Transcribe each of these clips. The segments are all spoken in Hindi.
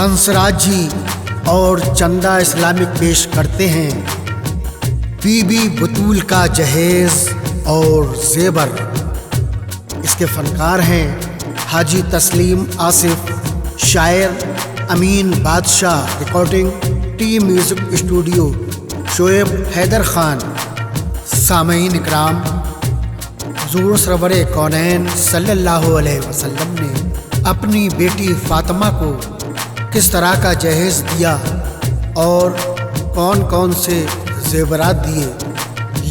हंसराज जी और चंदा इस्लामिक पेश करते हैं बीबी बतूल का जहेज और जेबर। इसके फनकार हैं हाजी तस्लीम आसिफ, शायर Amin Badshah, recording T music studio Shoaib Haider Khan. सामईन इकराम, हुज़ूर सरवर कौनैन सल्लल्लाहु अलैहि वसल्लम ने अपनी बेटी फ़ातिमा को किस तरह का जहेज दिया और कौन कौन से ज़ेवरात दिए,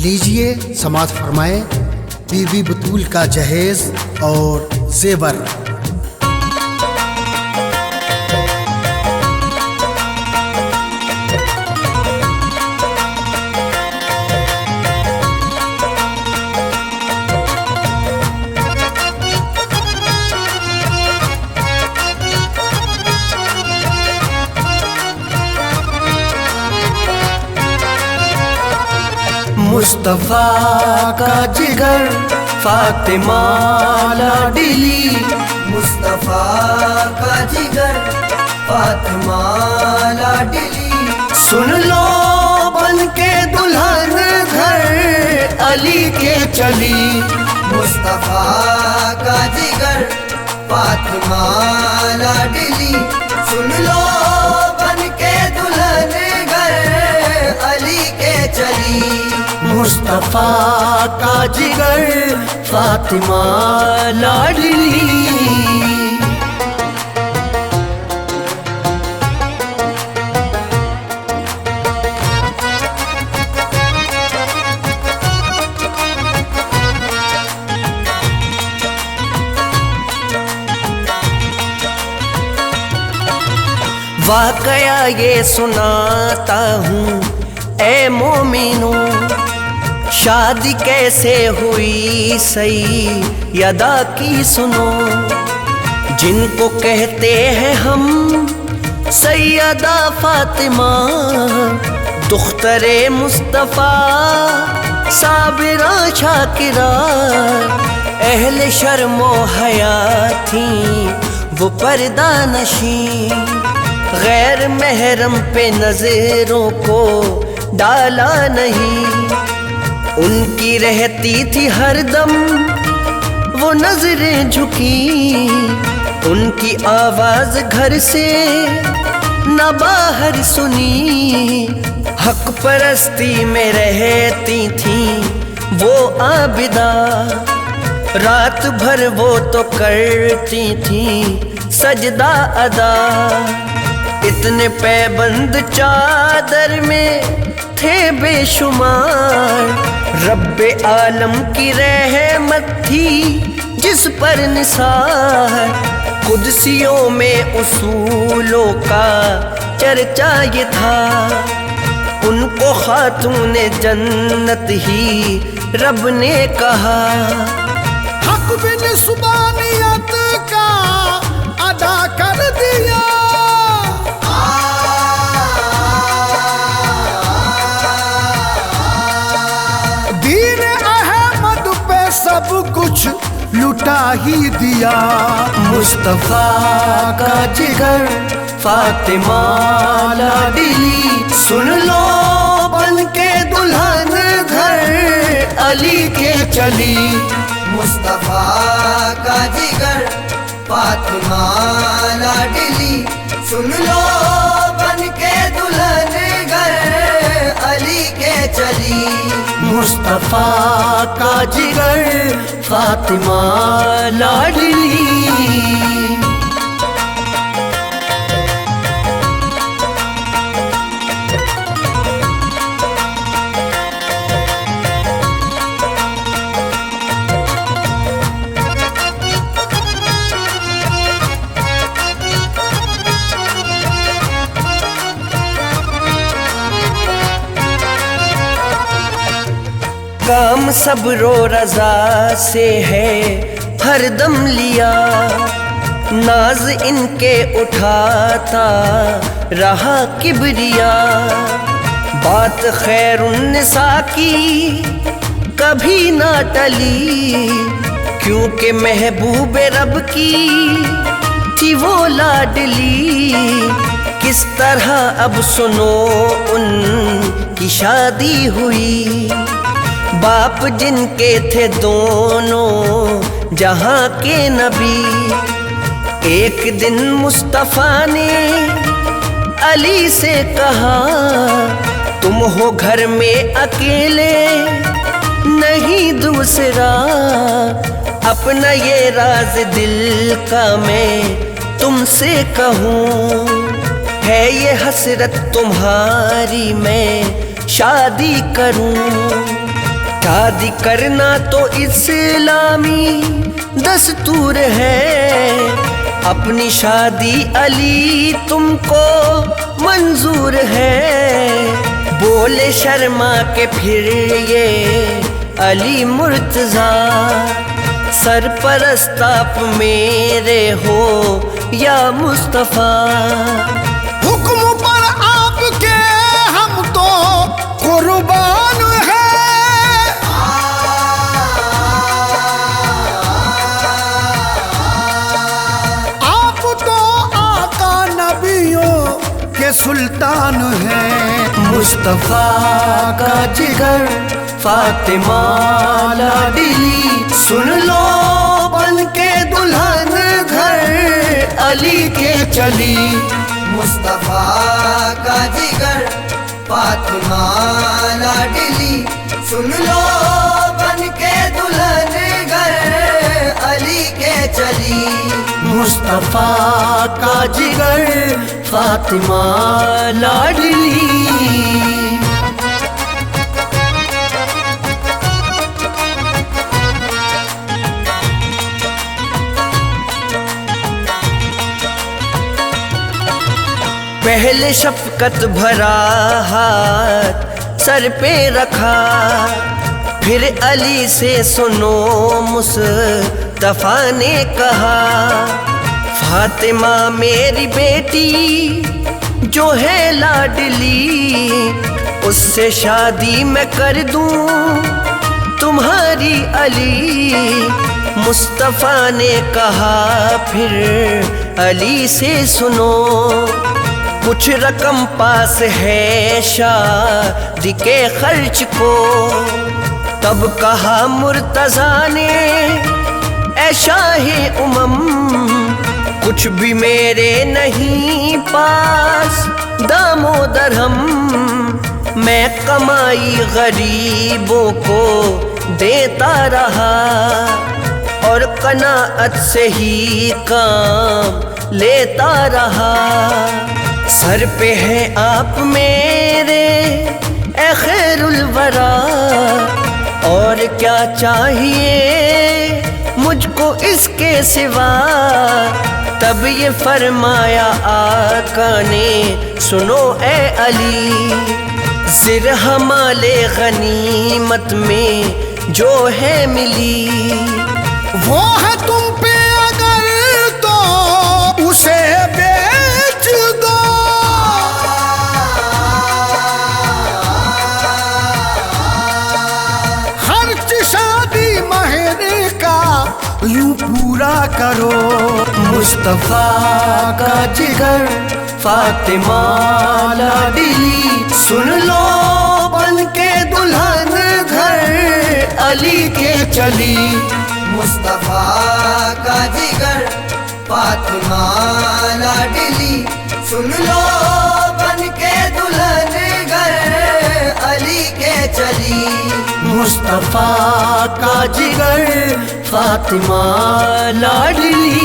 लीजिए समाअत फरमाएं बीबी बतूल का जहेज और ज़ेवर। मुस्तफा का जिगर फातिमा लाडली, मुस्तफा का जिगर फातिमा लाडली। सुन लो बन के दुल्हन घर अली के चली, मुस्तफा का जिगर फातिमा लाडली। सुन लो बन के दुल्हन घर अली के चली, मुस्तफा का जिगर फातिमा लाडली। वाकया ये सुनाता हूँ ए मोमिनो, शादी कैसे हुई सैयदा की सुनो। जिनको कहते हैं हम सैयदा फातिमा, दुख्तरे मुस्तफ़ा साबिरा शाकिरा। अहले शर्मो हया थी वो पर्दा नशी, गैर महरम पे नजरों को डाला नहीं। उनकी रहती थी हरदम वो नजरें झुकी, उनकी आवाज घर से न बाहर सुनी। हक परस्ती में रहती थी वो आबिदा, रात भर वो तो करती थी सजदा अदा। इतने पैबंद चादर में थे बेशुमार, रब्बे आलम की रहमत थी जिस पर निसार। कुदसियों में उसूलों का चर्चा ये था, उनको खातूने जन्नत ही रब ने कहा। हक बिन सुबानियत का अदा कर दिया, सब कुछ लुटा ही दिया। मुस्तफा का जिगर फातिमा लाडली, सुन लो बन के दुल्हन घर अली के चली। मुस्तफा का जिगर फातिमा लाडली, सुन लो बन के दुल्हन घर अली के चली। मुस्तफा का जिगर फातिमा लाडली। काम सब्रो रजा से है हरदम लिया, नाज इनके उठाता रहा किबरिया। बात खैरुन्निसा की कभी ना टली, क्योंकि महबूब रब की थी वो लाडली, किस तरह अब सुनो उनकी शादी हुई। बाप जिनके थे दोनों जहां के नबी, एक दिन मुस्तफा ने अली से कहा, तुम हो घर में अकेले नहीं दूसरा, अपना ये राज दिल का मैं तुमसे कहूँ। है ये हसरत तुम्हारी मैं शादी करूँ। शादी करना तो इस्लामी दस्तूर है, अपनी शादी अली तुमको मंजूर है। बोले शर्मा के फिर ये अली मुर्तजा, सरपरस्त आप मेरे हो या मुस्तफा। हुक्म पर आपके हम तो कुर्बान हैं, आप तो आका नबियों के सुल्तान हैं। मुस्तफा का जिगर फातिमा लाडली, सुन लो बन के दुल्हन घर अली के चली। मुस्तफा का जिगर फातिमा लाडली, सुन लो बन के दुल्हन घर अली के चली। मुस्तफा का जिगर फातिमा लाडली। पहले शफकत भरा हाथ सर पे रखा, फिर अली से सुनो मुस्तफा ने कहा, फातिमा मेरी बेटी जो है लाडली, उससे शादी मैं कर दूं तुम्हारी अली। मुस्तफा ने कहा फिर अली से सुनो, कुछ रकम पास है शादी के खर्च को। तब कहा मुर्तजा ने, ऐ शाहे उमम, कुछ भी मेरे नहीं पास दामो दरहम, मैं कमाई गरीबों को देता रहा, और कनाअत से ही काम लेता रहा। सर पे है आप मेरे ए खैरुल वरा, और क्या चाहिए मुझको इसके सिवा। तब ये फरमाया आका ने, सुनो ए अली, जिरहमाले गनीमत में जो है मिली, वो है तुम पे अगर तो उसे बेच दो। खर्च शादी महर का यूं पूरा करो। मुस्तफा का जिगर फातिमा लाडली, सुन लो बन के दुल्हन घर अली के चली। मुस्तफा का जिगर फातिमा लाडली, सुन लो बन के दुल्हन घर अली के चली। मुस्तफा का जिगर फातिमा लाडली।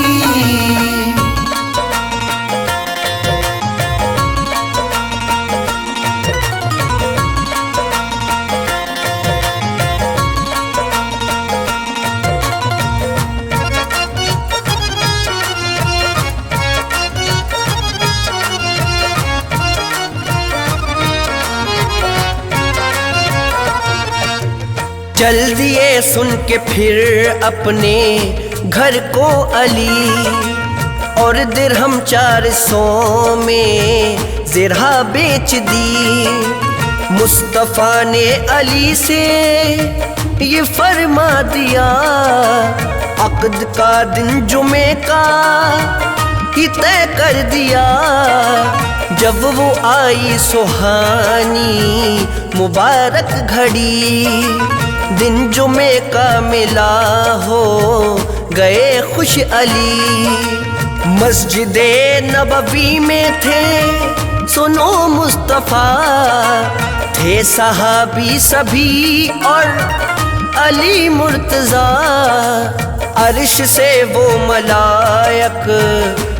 चल दिए सुन के फिर अपने घर को अली, और दिरहम 400 में ज़िरहा बेच दी। मुस्तफ़ा ने अली से ये फरमा दिया, अक़्द का दिन जुमे का ही तय कर दिया। जब वो आई सुहानी मुबारक घड़ी, दिन जुमे का मिला हो गए खुश अली। मस्जिदे नबवी में थे सुनो मुस्तफ़ा, थे सहाबी सभी और अली मुर्तज़ा। अर्श से वो मलायक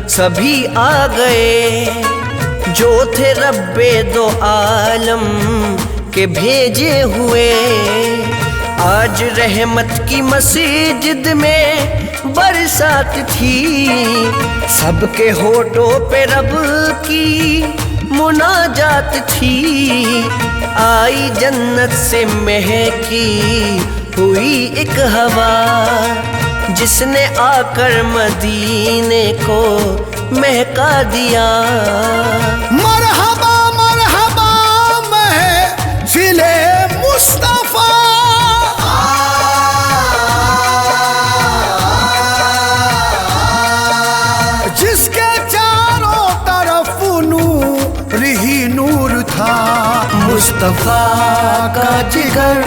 सभी आ गए, जो थे रब्बे दो आलम के भेजे हुए। आज रहमत की मस्जिद में बरसात थी, सबके होठों पे रब की मुनाजात थी। आई जन्नत से महकी हुई एक हवा, जिसने आकर मदीने को महका दिया। मरहबा मरहबा महफिले मुस्तफा, जिसके चारों तरफ नूर ही नूर था। मुस्तफा का जिगर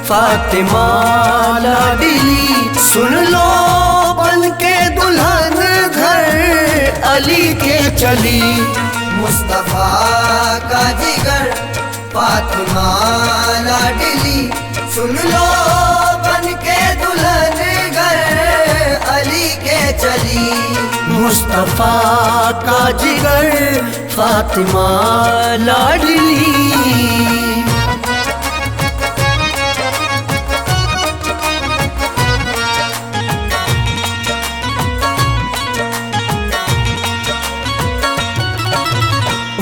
फातिमा लाडली, सुन लो बन के दुल्हन घर अली के चली। मुस्तफा का जिगर फातिमा लाडली, सुन लो बन के दुल्हन घर अली के चली। मुस्तफा का जिगर फातिमा लाडली।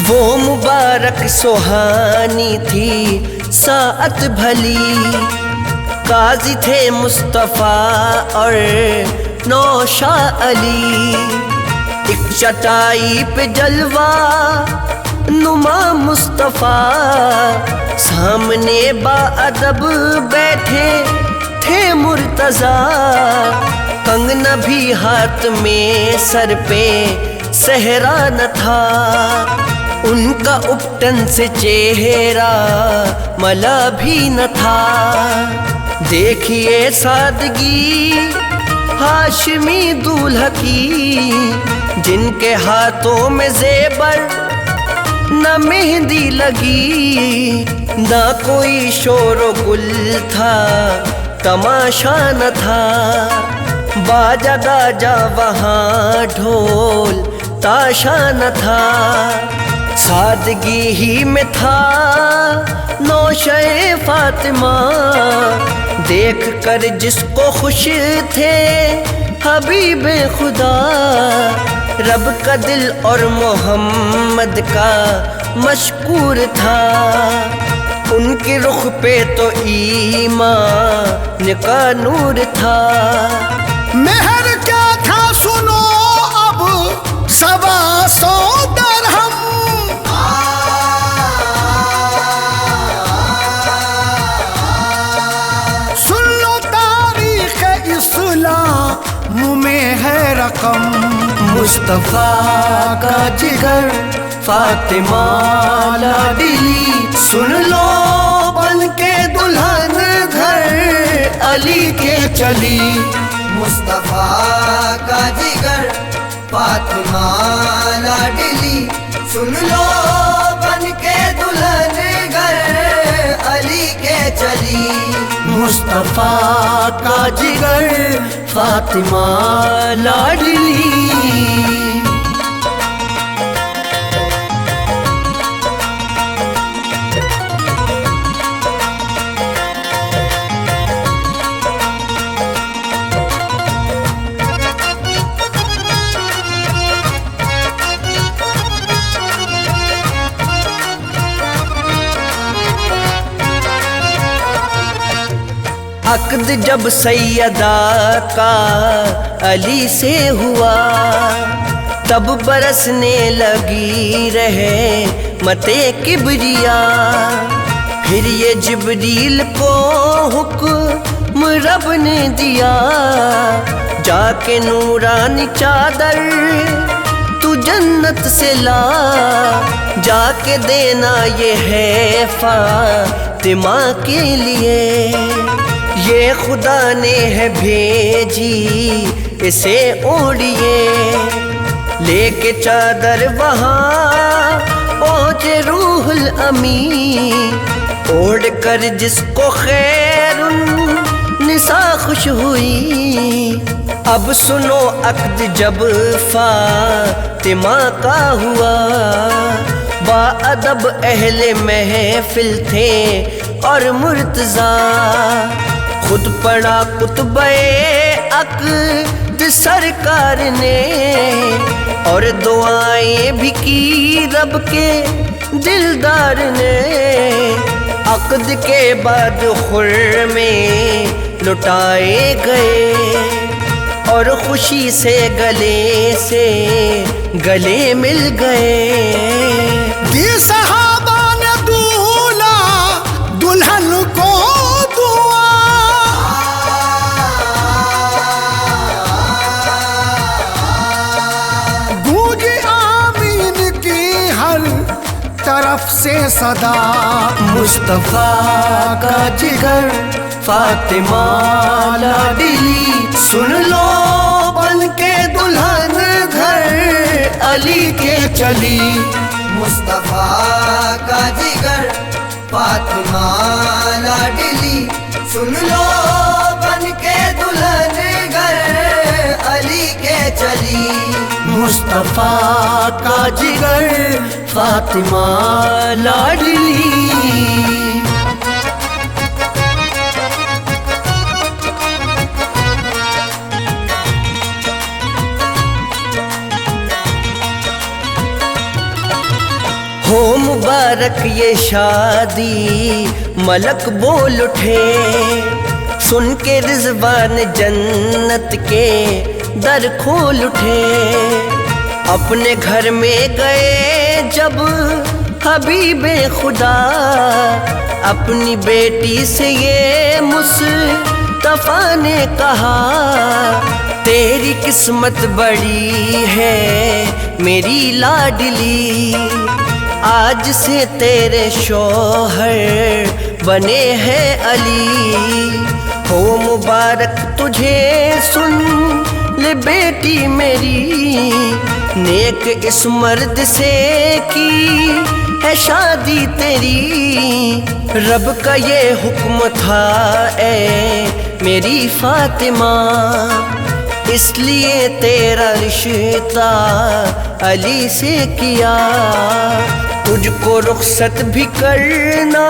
वो मुबारक सुहानी थी साअत भली, काजी थे मुस्तफ़ा और नौशा अली। एक चटाई पे जलवा नुमा मुस्तफ़ा, सामने बाअदब बैठे थे मुर्तज़ा। कंगना भी हाथ में, सर पे सहरा न था, उनका उपटन से चेहरा मला भी न था। देखिए सादगी हाशमी दूल्हा की, जिनके हाथों में जेबर न मेहंदी लगी। ना कोई शोर गुल था, तमाशा न था, बाजा गाजा वहाँ ढोल ताशा न था। सादगी ही में था नौशे फातिमा, देख कर जिसको खुश थे हबीबे खुदा। रब का दिल और मोहम्मद का मशकूर था, उनके रुख पे तो ईमान का नूर था। मेहर क्या था सुनो अब 125 दरहम, सुन लो तारीख इस्लाम में है रकम। मुस्तफा का जिगर फातिमा लाडली, सुन लो बन के दुल्हन घर अली के चली। मुस्तफा का जिगर फातिमा लाडली, सुन लो बन के दुल्हन घर अली के चली। मुस्तफा का जिगर फातिमा लाडली। अक्द जब सैयदा का अली से हुआ, तब बरसने लगी रहे मते किबरिया। फिर ये जिब्रील को हुक्म रब ने दिया, जाके नूरानी चादर जन्नत से ला, जाके देना ये है फातिमा के लिए। ये खुदा ने है भेजी इसे ओढ़िए, लेके चादर वहाँ पहुँचे रूहुल अमी। ओढ़ कर जिसको खैरुन निसा खुश हुई। अब सुनो अक्द जब फातिमा का हुआ, बाअदब अहले महफिल थे और मुर्तज़ा। खुद पढ़ा कुतबे अक्द सरकार ने, और दुआएं भी की रब के दिलदार ने। अक्द के बाद खुर्मे लुटाए गए, और खुशी से गले मिल गए। दी सहाबा ने दूल्हा दुल्हन को दुआ, गूंजी आमीन की हर तरफ से सदा। मुस्तफा का जिगर फातिमा लाडली, सुन लो बन के दुल्हन घर अली के चली। मुस्तफा का जिगर फातिमा लाडली, सुन लो बन के दुल्हन घर अली के चली। मुस्तफा का जिगर फातिमा लाडली। हो मुबारक ये शादी मलक बोल उठे, सुन के रिजवान जन्नत के दर खोल उठे। अपने घर में गए जब हबीबे खुदा, अपनी बेटी से ये मुस्तफा ने कहा। तेरी किस्मत बड़ी है मेरी लाडली, आज से तेरे शौहर बने हैं अली। हो मुबारक तुझे सुन ले बेटी मेरी, नेक इस मर्द से की है शादी तेरी। रब का ये हुक्म था ए मेरी फातिमा, इसलिए तेरा रिश्ता अली से किया। तुझको रुखसत भी करना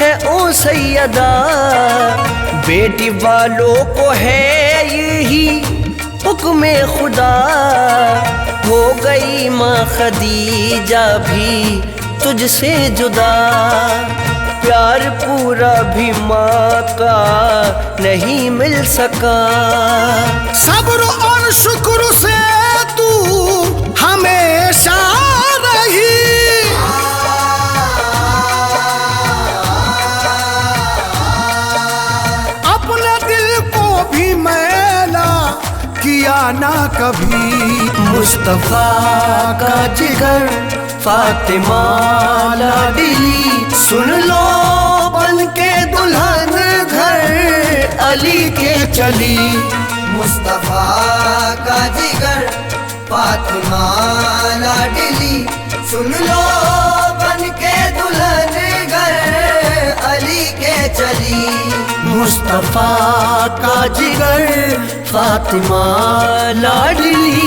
है ओ सैयदा, बेटी वालों को है यही हुक्म खुदा। हो गई माँ खदीजा भी तुझसे जुदा, प्यार पूरा भी माँ का नहीं मिल सका। सब्र और शुक्र से तू हमेशा रही, अपने दिल को भी मैला किया ना कभी। मुस्तफा का जिगर फातिमा लाडली, सुन लो बन के दुल्हन घर अली के चली। मुस्तफा का जिगर फातिमा लाडली, सुन लो बन के दुल्हन घर अली के चली। मुस्तफा का जिगर फातिमा लाडली।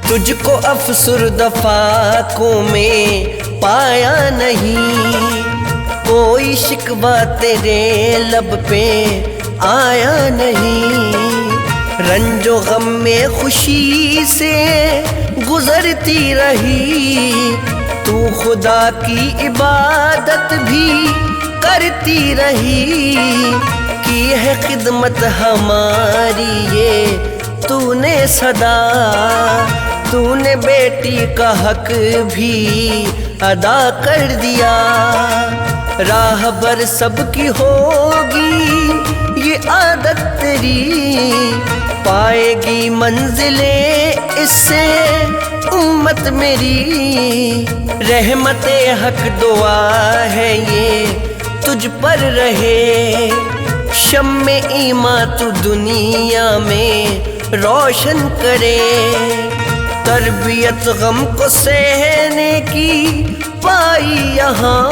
तुझको अफसुरदफाकों में पाया नहीं, कोई शिकवा तेरे लब पे आया नहीं। रंजो गम में खुशी से गुजरती रही, तू खुदा की इबादत भी करती रही, की है खिदमत हमारी ये तूने सदा। तूने बेटी का हक भी अदा कर दिया, राहबर सबकी होगी ये आदत तेरी, पाएगी मंजिले इससे उम्मत मेरी। रहमते हक दुआ है ये तुझ पर रहे, शम्मे ईमान तू दुनिया में रोशन करे। तरबियत गम को सहने की पाई यहाँ,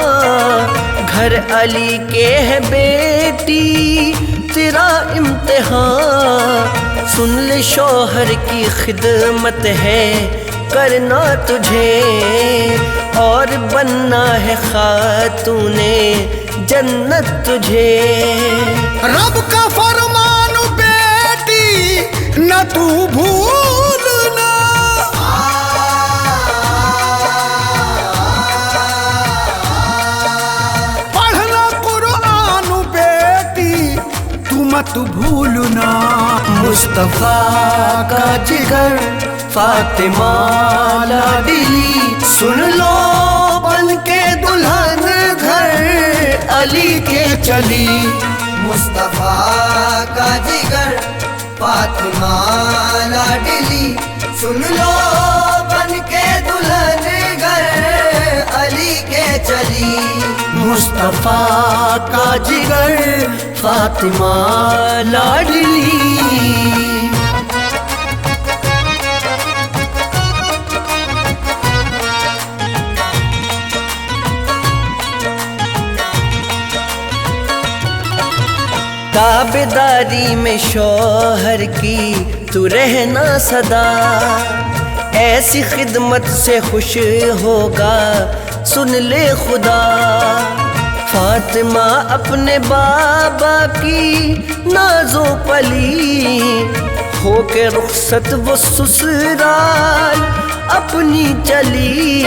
घर अली के है बेटी तेरा इम्तिहान। सुन ले शौहर की खिदमत है करना तुझे, और बनना है खातूने जन्नत तुझे। रब का फरमान बेटी न तू भूलना, पढ़ना कुरान बेटी तू मत भूलना। मुस्तफा का जिगर फातिमा लाडली, सुन लो बन के दुल्हन घर अली के चली। मुस्तफा का जिगर फातिमा लाडली, सुन लो बन के दुल्हन घर अली के चली। मुस्तफा का जिगर फातिमा लाडली। ताबेदारी में शौहर की तू रहना सदा, ऐसी खिदमत से खुश होगा सुन ले खुदा। फातिमा अपने बाबा की नाजो पली, होके रुखसत वो ससुराल अपनी चली।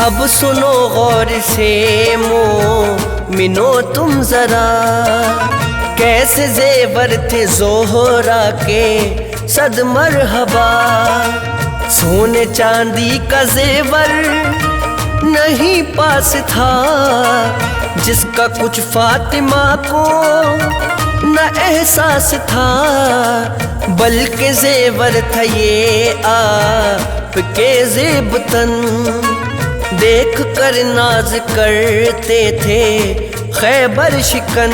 अब सुनो गौर से मोमिनो तुम जरा, कैसे जेवर थे जोहरा के सद मरहबा। सोने चांदी का जेवर नहीं पास था, जिसका कुछ फातिमा को न एहसास था। बल्कि जेवर था ये आपके जेबतन, देख कर नाज करते थे खैबर शिकन।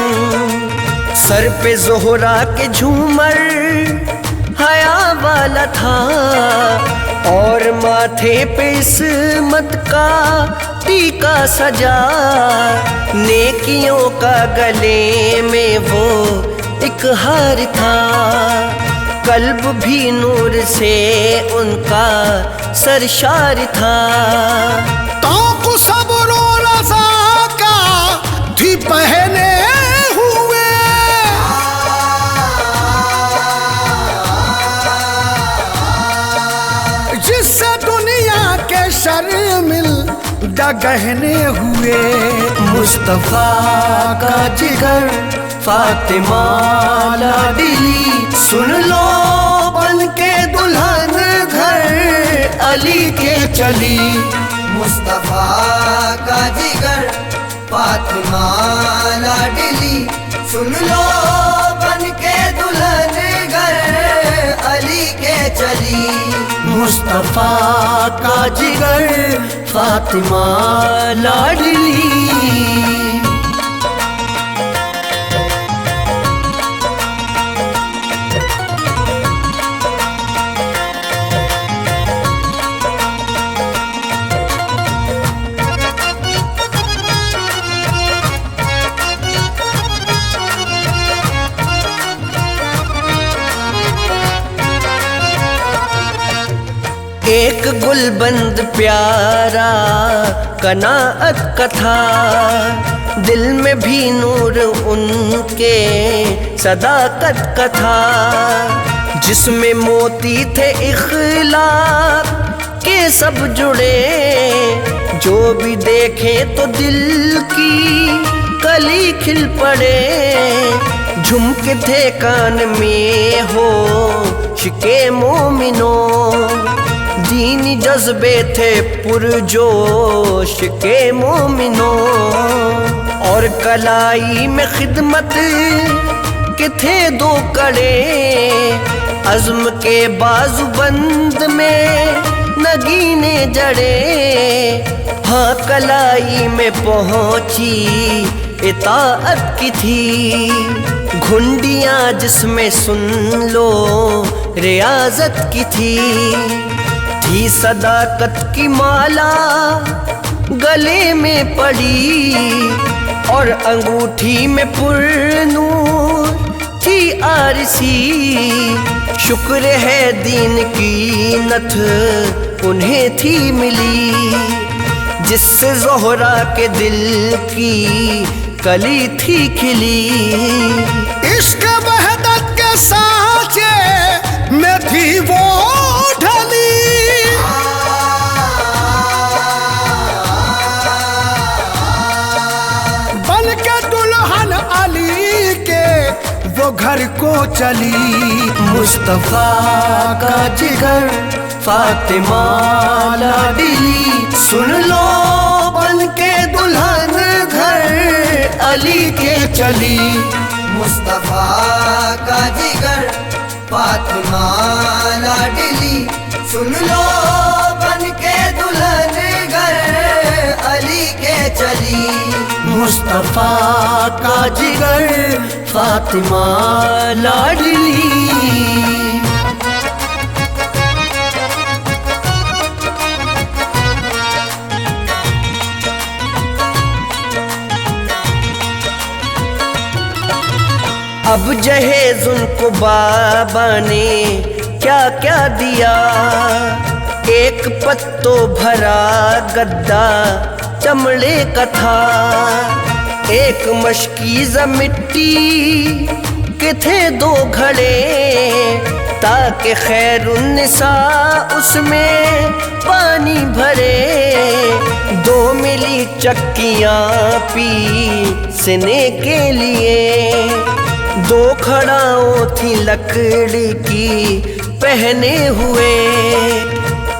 सर पे जोहरा के झूमर हया वाला था, और माथे पे इस्मत का टीका सजा। नेकियों का गले में वो एक हार था, कल्ब भी नूर से उनका सरशार था। तो को सब्र और रज़ा का भी पहने हुए, जिससे दुनिया के शर्मिल गहने हुए। मुस्तफा का जिगर फातिमा लाडली, सुन लो बन के दुल्हन घर अली के चली। मुस्तफा का जिगर फातिमा लाडली, सुन लो बन के दुल्हन घर अली के चली। मुस्तफा का जिगर फातिमा लाडली। एक गुलबंद प्यारा कनाअत का था, दिल में भी नूर उनके सदाकत का था। जिसमें मोती थे इखलाक के सब जुड़े, जो भी देखे तो दिल की कली खिल पड़े, झुमके थे कान में हो शिके मोमिनो, दीनी जज्बे थे पुरजोश के मोमिनो, और कलाई में खिदमत के थे दो कड़े, अज़्म के बाजूबंद में नगीने जड़े, हाँ कलाई में पहुंची इताअत की थी, घुंडियां जिसमें सुन लो रियाजत की थी सदाकत की माला गले में पड़ी, और अंगूठी में पुरनूर थी आरसी, शुक्र है दीन की नथ उन्हें थी मिली, जिससे ज़ोहरा के दिल की कली थी खिली। इश्क वहदत के सांचे में थी वो ढली, बन के दुल्हन अली के वो घर को चली, मुस्तफा का जिगर फातिमा लाडली, सुन लो बन के दुल्हन घर अली के चली, मुस्तफा का जिगर फातिमा लाडली, सुन लो बन के दुल्हन घर अली के चली, मुस्तफा का जिगर फातिमा लाडली। अब जहेज उनको बाबा ने क्या क्या दिया, एक पत्तो भरा गद्दा चमड़े का था, एक मशकीज़ मिट्टी के थे दो घड़े, ताकि खैरुन्निसा उसमें पानी भरे, 2 मिली चक्कियाँ पीसने के लिए, 2 खड़ाओं थी लकड़ी की पहने हुए,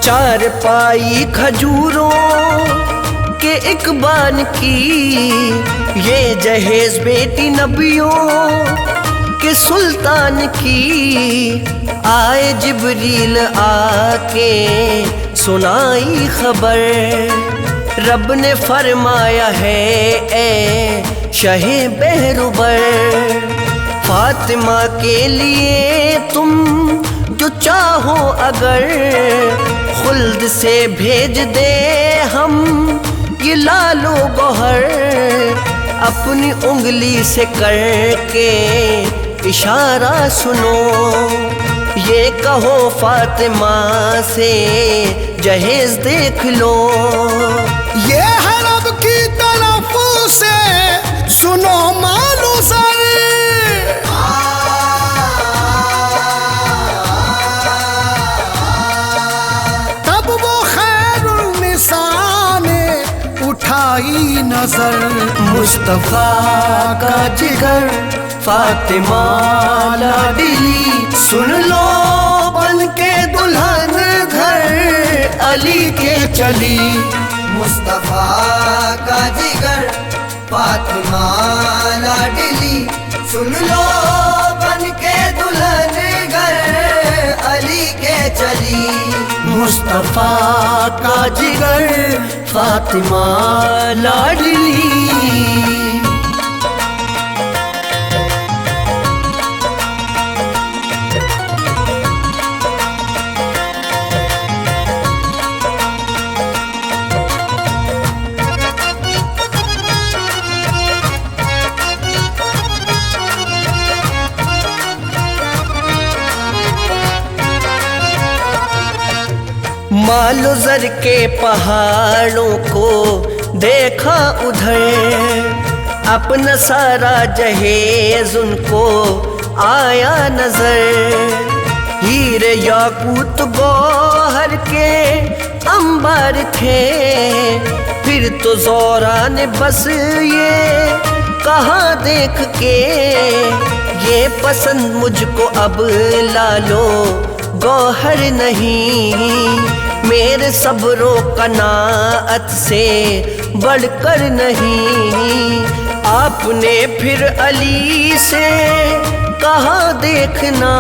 4 पाई खजूरों के एक बान की, ये जहेज बेटी नबियों के सुल्तान की, आए जिब्रील आके सुनाई खबर, रब ने फरमाया है ए शहे बहरुबर, फातिमा के लिए तुम जो चाहो अगर, खुल्द से भेज दे हम ये लालो गोहर, अपनी उंगली से करके इशारा सुनो, ये कहो फातिमा से जहेज देख लो, ये है रब की तरफ से सुनो मानो सर, तब वो खैरुन्निसा ने उठाई नजर, मुस्तफा का जिगर फातिमा लाडली, सुन लो बन के दुल्हन घर अली के चली, मुस्तफा का जिगर फातिमा लाडली, सुन लो बन के दुल्हन घर अली के चली, मुस्तफा का जिगर फातिमा लाडली। मालो ज़र के पहाड़ों को देखा उधर, अपना सारा जहेज उनको आया नजर, हीरे याकूत गौहर के अंबार थे, फिर तो ज़ोरा ने बस ये कहाँ देख के ये पसंद मुझको अब लालो गौहर नहीं, मेरे सब्रो कनाअत से बढ़कर नहीं। आपने फिर अली से कहा देखना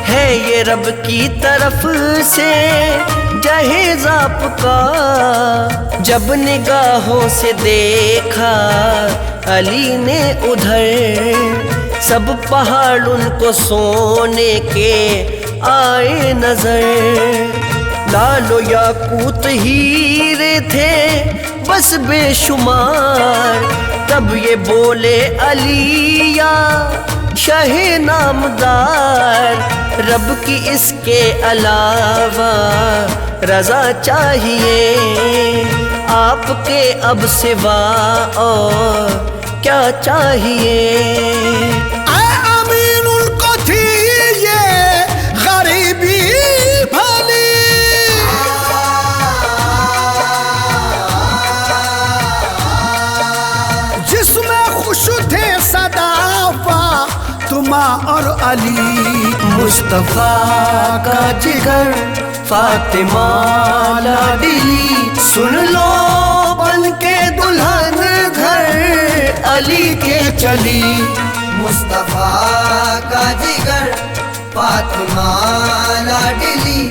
है ये रब की तरफ से जहेज आपका। जब निगाहों से देखा अली ने उधर, सब पहाड़ उनको सोने के आए नजर। लालो याकूत हीरे थे बस बेशुमार, तब ये बोले अली या शाहे नामदार। रब की इसके अलावा रजा चाहिए, आपके अब सिवा और क्या चाहिए। अमीन उनको थी ये गरीबी भली, जिसमें खुश थे सदा फातिमा और अली। मुस्तफा का जिगर फातिमा लाडली, सुन लो बन के दुल्हन घर अली के चली। मुस्तफा का जिगर फातिमा लाडली,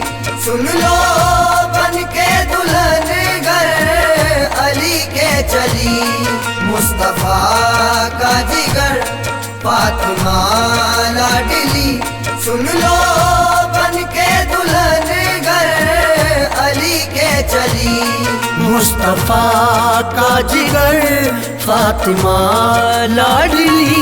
सुन लो बन के दुल्हन घर अली के चली। मुस्तफा का जिगर फातिमा लाडली, सुन लो बन के दुल्हन घर अली के चली। मुस्तफा का जिगर फातिमा लाडली।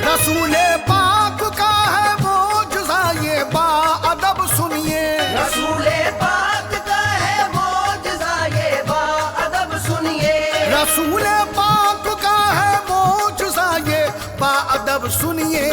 रसूले पाक का है मौजज़ा ये बाअदब सुनिए। रसूले पाक का है मौजज़ा ये बाअदब सुनिए। रसूले पाक का है मौजज़ा ये बाअदब सुनिए।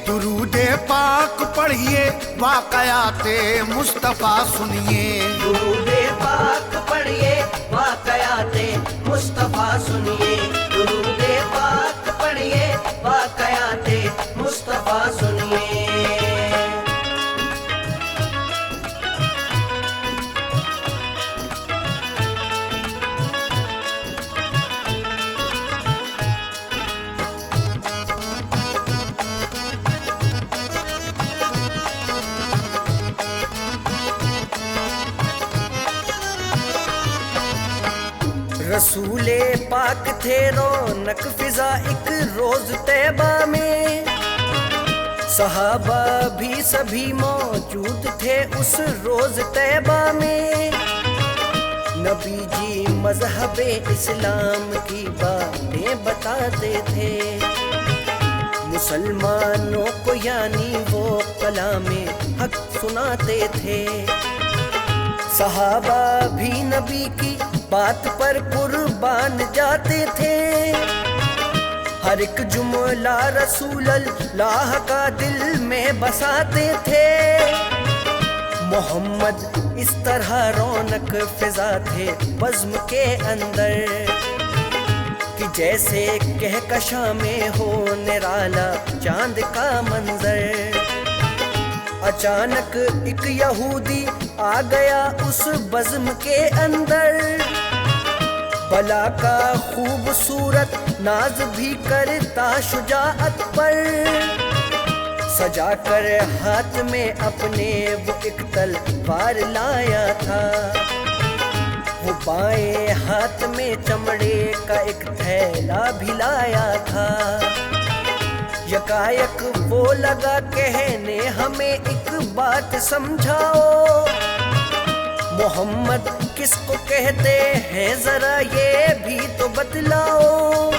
दुरूदे पाक पढ़िए वाक़याते मुस्तफ़ा सुनिए। दुरूदे पाक पढ़िए वाक़याते मुस्तफ़ा सुनिए। दुरूदे पाक पढ़िए वाक़याते मुस्तफ़ा सुनिए। रसूले पाक थे रौनक फिजा एक रोज तैबा में, सहाबा भी सभी मौजूद थे उस रोज तैबा में। नबी जी मजहबे इस्लाम की बातें बताते थे मुसलमानों को, यानी वो कलामे हक सुनाते थे। सहाबा भी नबी की बात पर कुर्बान जाते थे, हर एक जुमला रसूल अल्लाह का दिल में बसाते थे। मोहम्मद इस तरह रौनक फिजा थे बज़्म के अंदर, कि जैसे कहकशा में हो निराला चांद का मंजर। अचानक एक यहूदी आ गया उस बज़्म के अंदर, भला का खूबसूरत नाज भी करता शुजाअत पर। सजा कर हाथ में अपने वो एक तलवार लाया था, वो बाएं हाथ में चमड़े का एक थैला भी लाया था। यकायक वो लगा कहने हमें एक बात समझाओ, मोहम्मद किसको कहते हैं जरा ये भी तो बतलाओ।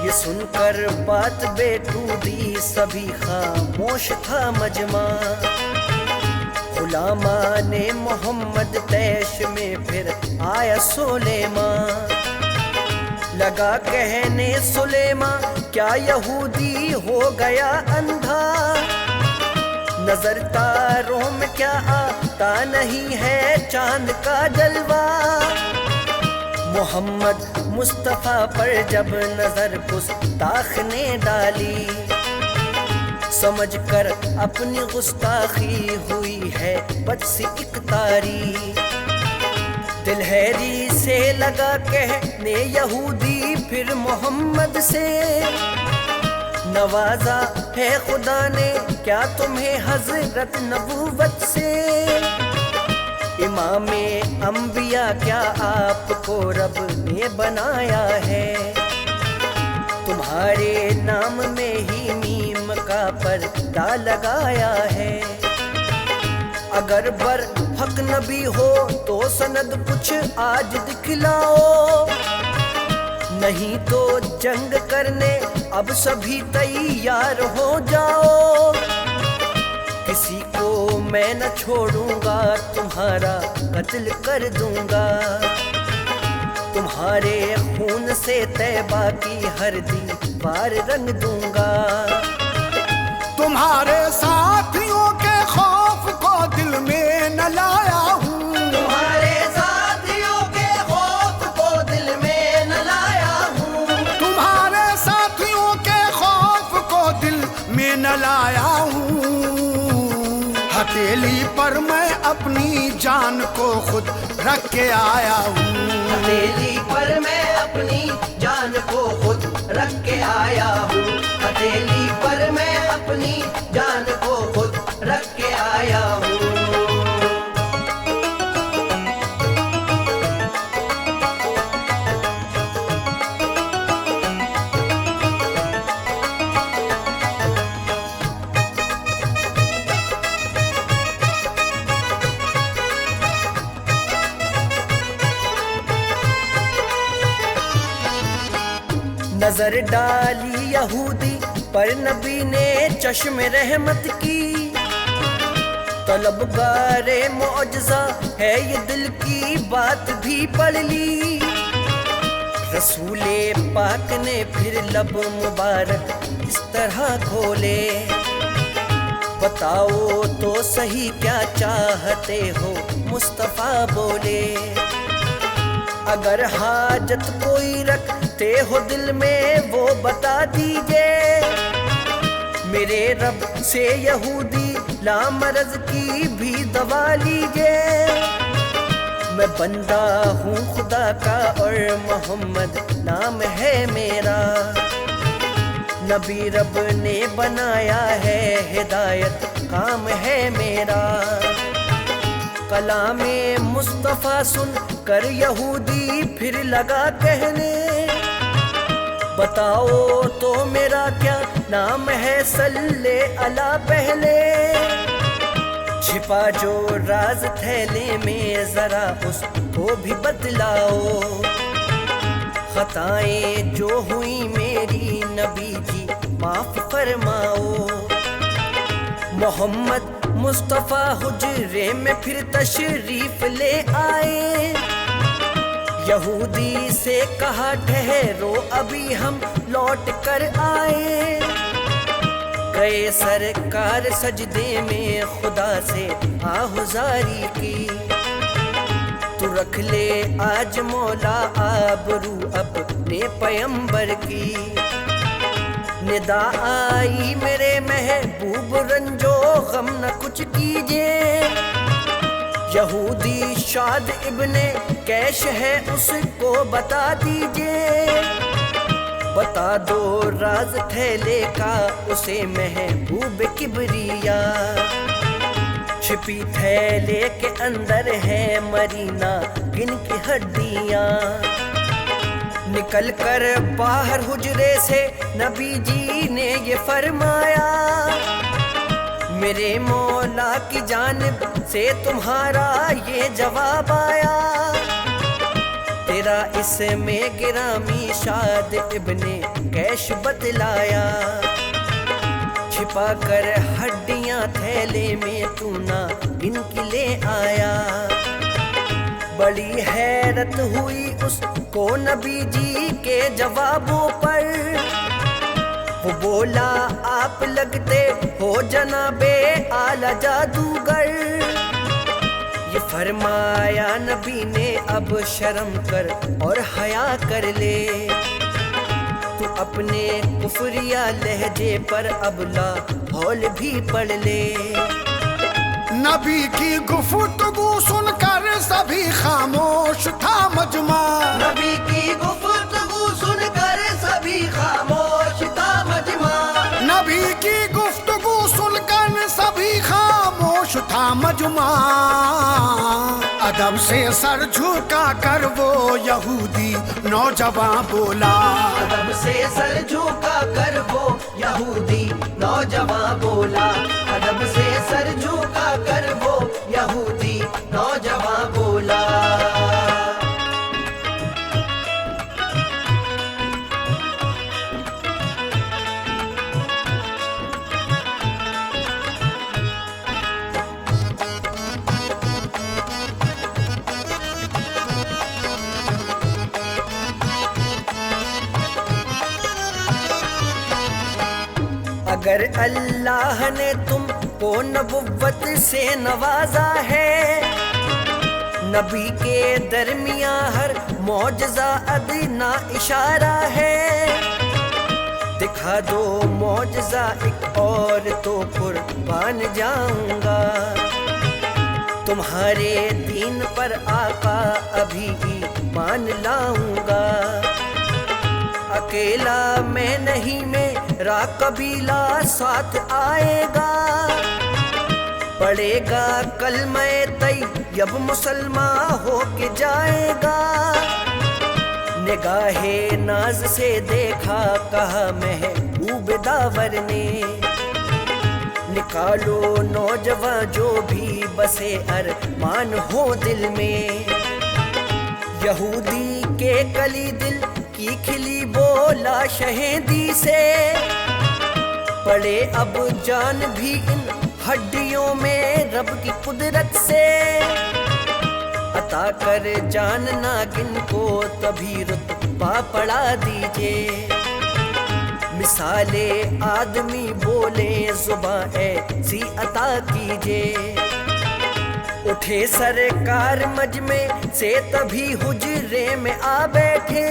ये सुनकर बात बेतुदी सभी खामोश था मजमा, गुलामा ने मोहम्मद तैश में फिर आया सोलेमा। लगा कहने सुलेमा क्या यहूदी हो गया अंधा, नजर तारों में क्या आता नहीं है चांद का जलवा। मोहम्मद मुस्तफ़ा पर जब नजर गुस्ताख ने डाली, समझ कर अपनी गुस्ताखी हुई है बद सी इकतारी। दिलहरी से लगा कहने यहूदी फिर मोहम्मद से, नवाजा है खुदा ने क्या तुम्हें हजरत नबूवत से। इमामे अंबिया क्या आपको रब ने बनाया है, तुम्हारे नाम में ही मीम का पर्दा लगाया है। अगर बर हक नबी हो तो सनद कुछ आज दिखलाओ, नहीं तो जंग करने अब सभी तैयार हो जाओ। किसी को मैं न छोड़ूंगा, तुम्हारा कत्ल कर दूंगा, तुम्हारे खून से तैबा की हर दीवार रंग दूंगा। तुम्हारे साथियों के खौफ को दिल में न लाया हूँ, तुम्हारे साथियों के खौफ को दिल में न लाया हूँ, तुम्हारे साथियों के खौफ को दिल में न लाया हूँ। हथेली पर मैं अपनी जान को खुद रख के आया हूँ, हथेली पर मैं अपनी जान को खुद रख के आया हूँ, हथेली पर मैं अपनी जान को खुद रख के आया हूँ। नजर डाली यहूदी पर नबी ने चश्म रहमत की, तलबगारे मौजज़ा है ये दिल की बात भी पढ़ ली। रसूले पाक ने फिर लब मुबारक इस तरह खोले, बताओ तो सही क्या चाहते हो मुस्तफ़ा बोले। अगर हाजत कोई रखते हो दिल में वो बता दीजिए, मेरे रब से यहूदी लामरज की भी दवा लीजिए। मैं बंदा हूँ खुदा का और मोहम्मद नाम है मेरा, नबी रब ने बनाया है हिदायत काम है मेरा। कलामे मुस्तफ़ा सुन कर यहूदी फिर लगा कहने, बताओ तो मेरा क्या नाम है सल्ले अला पहले। छिपा जो राज थैले में जरा उसको भी बतलाओ, खताएं जो हुई मेरी नबी जी माफ फरमाओ। मोहम्मद मुस्तफ़ा हुजरे में फिर तशरीफ ले आए, यहूदी से कहा ठहरो अभी हम लौट कर आए। गए सरकार सजदे में खुदा से आहुजारी की, तू रख ले आज मौला आबरू अपने पैगंबर की। निदा आई मेरे महबूब रंजो गम न कुछ कीजिए, यहूदी शाद इब्ने कैश है उसको बता दीजिए। बता दो राज थैले का उसे महबूब किबरिया, छिपी थैले के अंदर है मरीना गिन की हड्डियां। निकल कर बाहर हुजरे से नबी जी ने ये फरमाया, मेरे मौला की जानिब से तुम्हारा ये जवाब आया। तेरा इसमें गिरामी शाद इब्ने कैश बतलाया, छिपा कर हड्डियां थैले में तू ना गिन के ले आया। बड़ी हैरत हुई उसको नबी जी के जवाबों पर। वो बोला आप लगते हो जनाबे आला जादूगर। ये फरमाया नबी ने अब शर्म कर और हया कर ले, तू अपने कुफरिया लहजे पर अब ला हौल भी पढ़ ले। नबी की गुफ्तगू सुनकर सभी खामोश था मजमा। नबी की गुफ्तगू सुनकर सभी खामोश था मजमा। नबी की गुफ्तगू सुनकर सभी खामोश था मजमा। अदब से सर झुका कर वो यहूदी नौजवान बोला। अदब से सर झुका कर वो यहूदी नौजवान बोला। अदब से सर झुका कर वो यहूदी नौजवान बोला। अगर अल्लाह ने तुमको नबुव्वत से नवाजा है, नबी के दरमिया हर मौजज़ा अदना इशारा है। दिखा दो मौजज़ा एक और तो कुर्बान जाऊंगा। तुम्हारे दीन पर आका अभी ईमान लाऊंगा। अकेला मैं नहीं मेरा कबीला साथ आएगा। पढ़ेगा कलमे तैयब मुसलमान हो के जाएगा। निगाहे नाज से देखा कहा महबूब दावर ने, निकालो नौजवान जो भी बसे अरमान हो दिल में। यहूदी के कली दिल की खिली बोला शहीदी से, पड़े अब जान भी इन हड्डियों में रब की कुदरत से। अता कर जान नागिन को तभी रुतबा पढ़ा दीजिए। मिसाले आदमी बोले जुबान ऐसी अता कीजिए। उठे सरकार मजमे से तभी हुजरे में आ बैठे।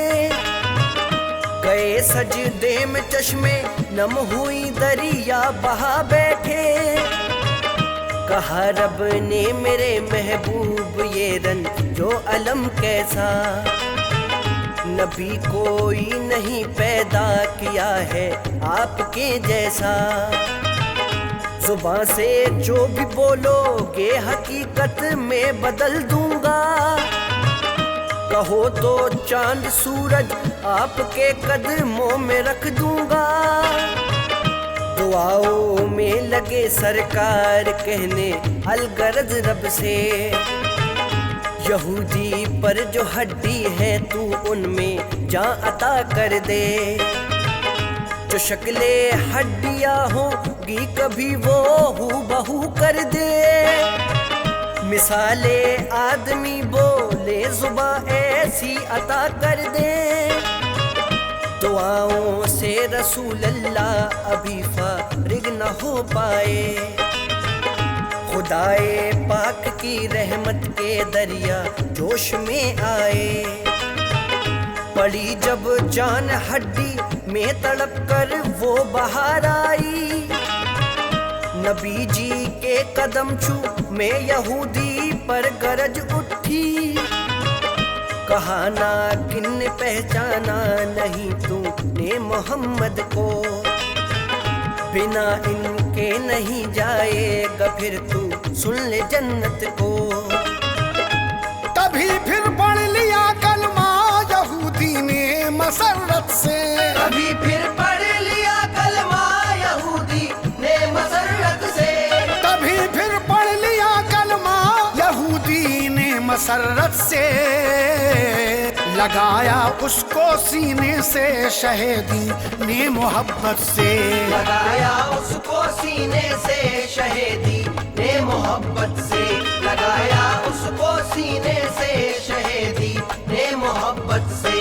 गए सजदे में चश्मे नम हुई दरिया बहा बैठे। कहा रब ने मेरे महबूब ये रंज जो अलम कैसा, नबी कोई नहीं पैदा किया है आपके जैसा। जुबान से जो भी बोलोगे हकीकत में बदल दूंगा। कहो तो चांद सूरज आपके कदमों में रख दूंगा। दुआओं में लगे सरकार कहने अलगरज रब से, यहूदी पर जो हड्डी है तू उनमें जा अता कर दे। जो शक्ले हड्डियां होगी कभी वो हूबहू कर दे। मिसाले आदमी बोले जुबान ऐसी अता कर दे। दुआओं से रसूल अल्लाह अभी फारिग न हो पाए। खुदाए पाक की रहमत के दरिया जोश में आए। पड़ी जब जान हड्डी में तड़प कर वो बाहर आई। नबी जी के कदम छू में यहूदी पर गरज उठी। कहा ना किन पहचाना नहीं तूने मोहम्मद को, बिना इनके नहीं जाएगा फिर तू सुन ले जन्नत को। तभी फिर पढ़ लिया कलमा यहूदी ने मसरत से। कभी फिर पढ़ लिया कलमा यहूदी ने मसरत से। तभी फिर पढ़ लिया कलमा यहूदी ने मसरत से। लगाया उसको सीने से शहीदी ने मोहब्बत से, लगाया उसको सीने से शहीदी ने मोहब्बत से, लगाया उसको सीने से शहीदी ने मोहब्बत से।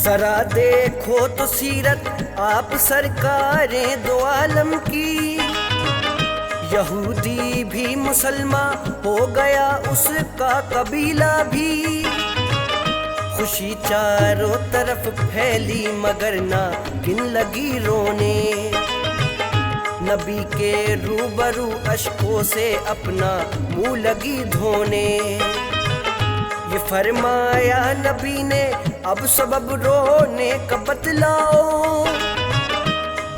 जरा देखो तो सीरत आप सरकारें दो आलम की, यहूदी भी मुसलमान हो गया उसका कबीला भी, खुशी चारों तरफ फैली मगर ना किन लगी रोने, नबी के रूबरू अश्कों से अपना मुंह लगी धोने। ये फरमाया नबी ने अब सबब रोने का बतलाओ,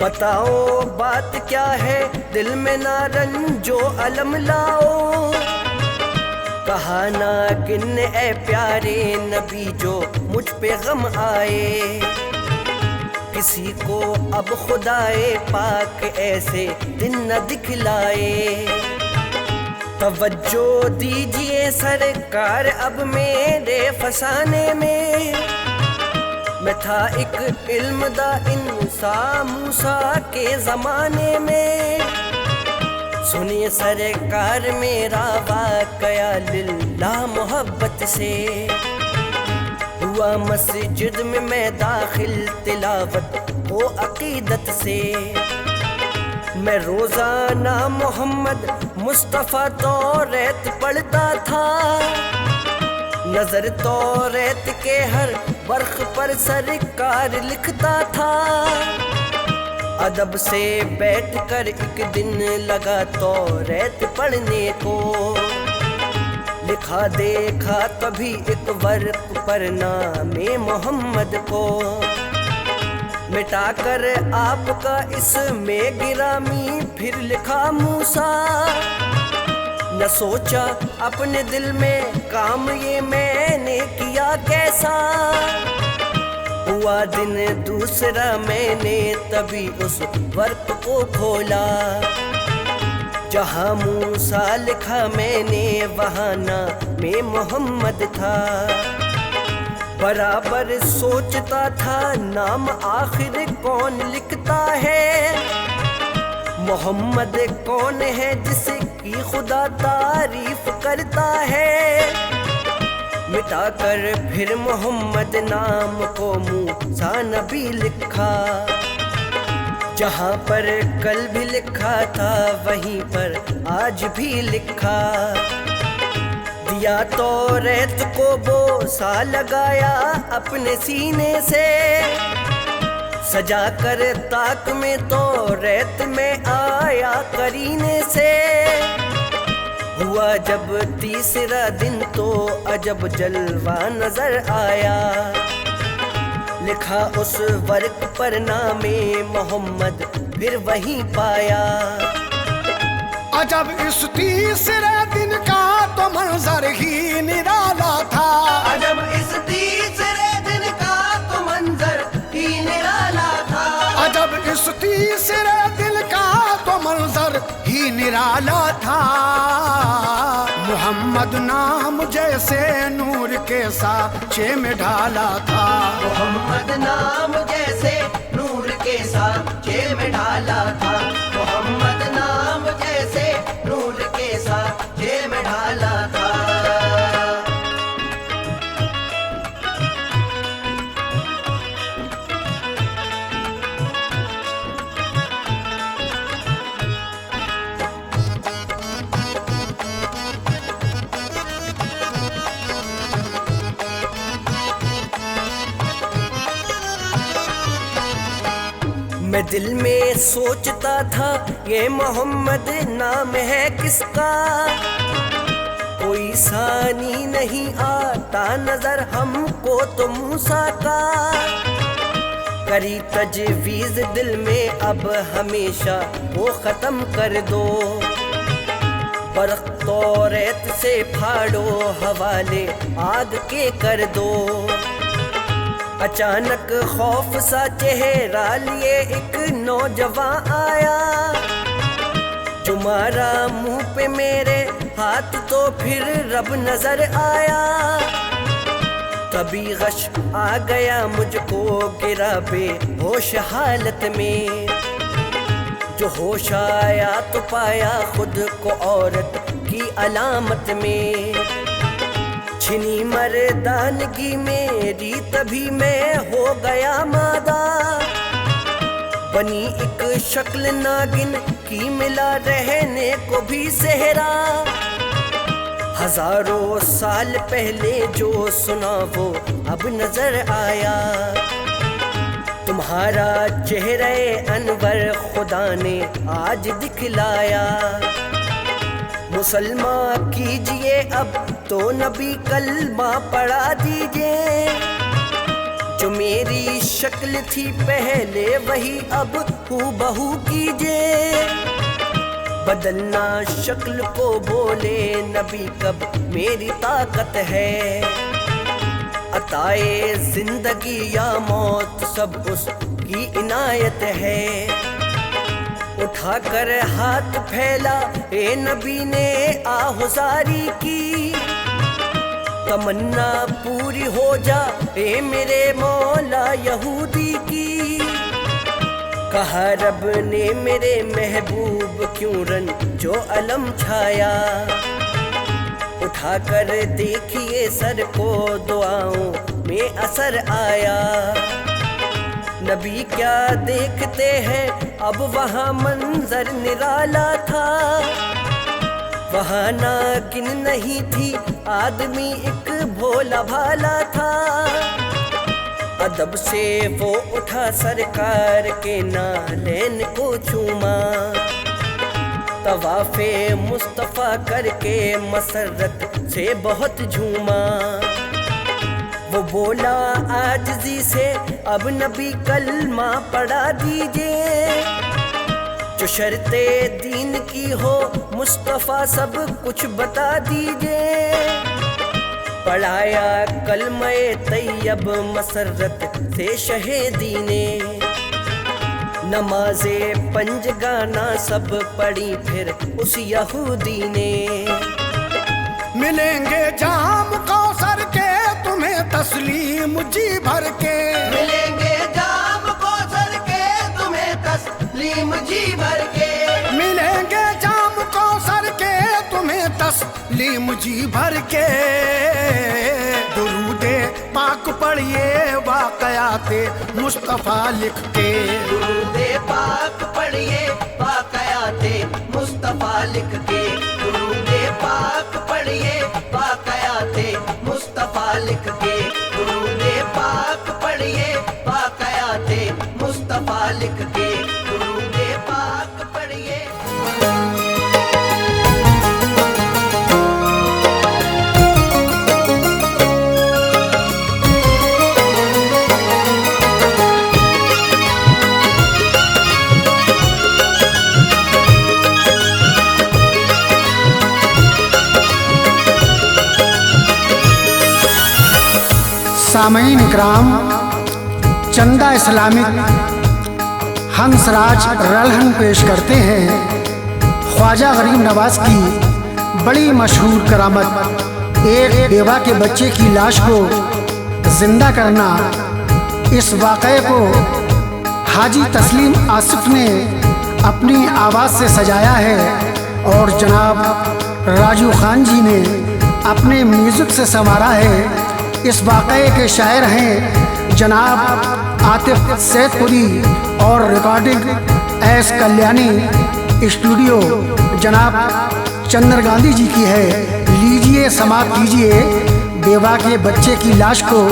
बताओ बात क्या है दिल में ना रंजो अलम लाओ, कहा ना किन ए प्यारे नबी जो मुझ पे गम आए, किसी को अब खुदाए पाक ऐसे दिन न दिखलाए। तवज्जो दीजिए सरकार अब मेरे फसाने में, मैं था एक इल्मदा इंसान मूसा के ज़माने में, सुनिए सरकार मेरा वाक़या लिल्लाह मोहब्बत से, हुआ मस्जिद में मैं दाखिल तिलावत हो अकीदत से, मैं रोजाना मोहम्मद मुस्तफ़ा तौरेत पढ़ता था, नजर तौरेत के हर बर्ख पर सरकार लिखता था, अदब से बैठकर एक दिन लगा तौरेत पढ़ने को, लिखा देखा तभी एक वर्क पर नामे मोहम्मद को, मिटाकर आपका इसमें गिरामी फिर लिखा मूसा, न सोचा अपने दिल में काम ये मैंने किया कैसा, हुआ दिन दूसरा मैंने तभी उस वर्क को खोला, जहाँ मूसा लिखा मैंने वहाँ नामे मोहम्मद था, बराबर सोचता था नाम आखिर कौन लिखता है, मोहम्मद कौन है जिसकी खुदा तारीफ करता है, मिटाकर फिर मोहम्मद नाम को मूसा नबी लिखा, जहाँ पर कल भी लिखा था वहीं पर आज भी लिखा, दिया तौरेत को बोसा लगाया अपने सीने से, सजा कर ताक में तौरेत में आया करीने से, हुआ जब तीसरा दिन तो अजब जलवा नजर आया, लिखा उस वर्क पर नामे मोहम्मद फिर वहीं पाया। अजब इस तीसरे दिन का तो मंजर ही निराला था, अजब इस तीसरे दिन का तो मंजर ही निराला था, अजब इस तीसरे दिन का तो मंजर ही निराला था, मोहम्मद नाम जैसे नूर के साँचे में ढाला था, मोहम्मद नाम जैसे नूर के साँचे में ढाला था, मोहम्मद नाम जैसे नूर के साँचे में ढाला था। मैं दिल में सोचता था ये मोहम्मद नाम है किसका, कोई सानी नहीं आता नजर हमको तो मूसा का, करी तजवीज दिल में अब हमेशा वो खत्म कर दो। बर्क़ तौरेत से फाड़ो हवाले आग के कर दो। अचानक खौफ सा चेहरा लिए एक नौजवान आया, जो मारा मुंह पे मेरे हाथ तो फिर रब नजर आया। तभी गश आ गया मुझको गिरा बेहोश हालत में, जो होश आया तो पाया खुद को औरत की अलामत में। छिनी मर्दानगी मेरी तभी मैं हो गया मादा, बनी एक शक्ल नागिन की मिला रहने को भी सेहरा। हजारों साल पहले जो सुना वो अब नजर आया, तुम्हारा चेहरे अनवर खुदा ने आज दिखलाया। मुसलमान कीजिए अब तो नबी कलमा पढ़ा दीजिए, जो मेरी शक्ल थी पहले वही अब हूबहू कीजिए। बदलना शक्ल को बोले नबी कब मेरी ताकत है, अताए जिंदगी या मौत सब उसकी इनायत है। उठाकर हाथ फैला ए नबी ने आहुजारी की, तमन्ना पूरी हो जा ए मेरे मौला यहूदी की। कहा रब ने मेरे महबूब क्यों रन जो अलम छाया, उठाकर देखिए सर को दुआओं में असर आया। नबी क्या देखते हैं अब वहाँ मंजर निराला था, वहाँ नागिन नहीं थी आदमी एक भोला भाला था। अदब से वो उठा सरकार के नालेन को चूमा, तवाफे मुस्तफ़ा करके मसरत से बहुत झूमा। वो बोला आजिज़ी से अब नबी कलमा पढ़ा दीजिए, जो शर्ते दीन की हो मुस्तफ़ा सब कुछ बता दीजिए। पढ़ाया कलमे तैयब मसरत से शहीदी ने, नमाज़े पंजगाना सब पढ़ी फिर उस यहूदी ने। मिलेंगे जाम कौसर के तुम्हें तस्लीम जी भर के, मिलेंगे जाम कौसर के तुम्हें तस्लीम जी भर के, मिलेंगे जाम कौसर के तुम्हें तस्लीम जी भर के। दुरूदे पाक पढ़िए वाक़याते मुस्तफ़ा लिख के, दुरूदे पाक पढ़िए वाक़याते मुस्तफ़ा लिख के, दुरूदे पाक पढ़िए वाक़याते मुस्तफ़ा लिख के, दुरूदे पाक पढ़िए वाक़याते मुस्तफ़ा लिख के, दुरूदे पाक पढ़िए। सामईन इकराम, चंदा इस्लामिक हंसराज रलहन पेश करते हैं ख्वाजा गरीब नवाज की बड़ी मशहूर करामत, एक बेवा के बच्चे की लाश को जिंदा करना। इस वाक़े को हाजी तस्लीम आसिफ ने अपनी आवाज़ से सजाया है और जनाब राजू खान जी ने अपने म्यूज़िक से संवारा है। इस वाक़े के शायर हैं जनाब आतिफ सैदपुरी और रिकॉर्डिंग एस कल्याणी स्टूडियो जनाब चंद्र गांधी जी की है। लीजिए समाप्त कीजिए बेवा के बच्चे की लाश को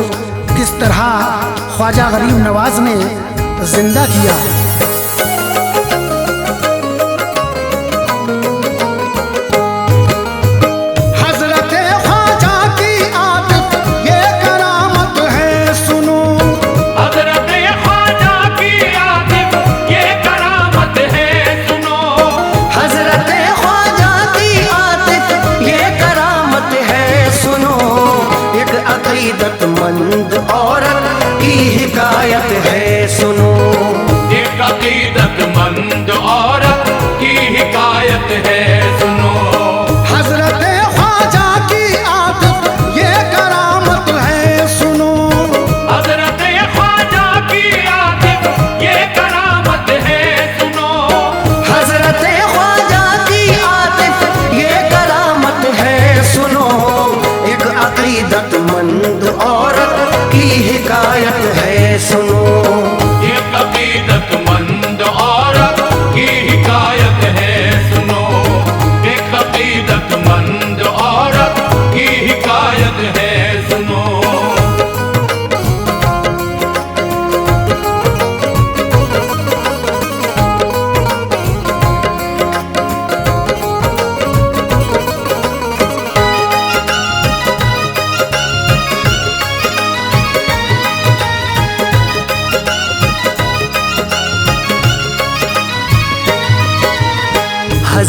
किस तरह ख्वाजा गरीब नवाज ने जिंदा किया। ख्वाजा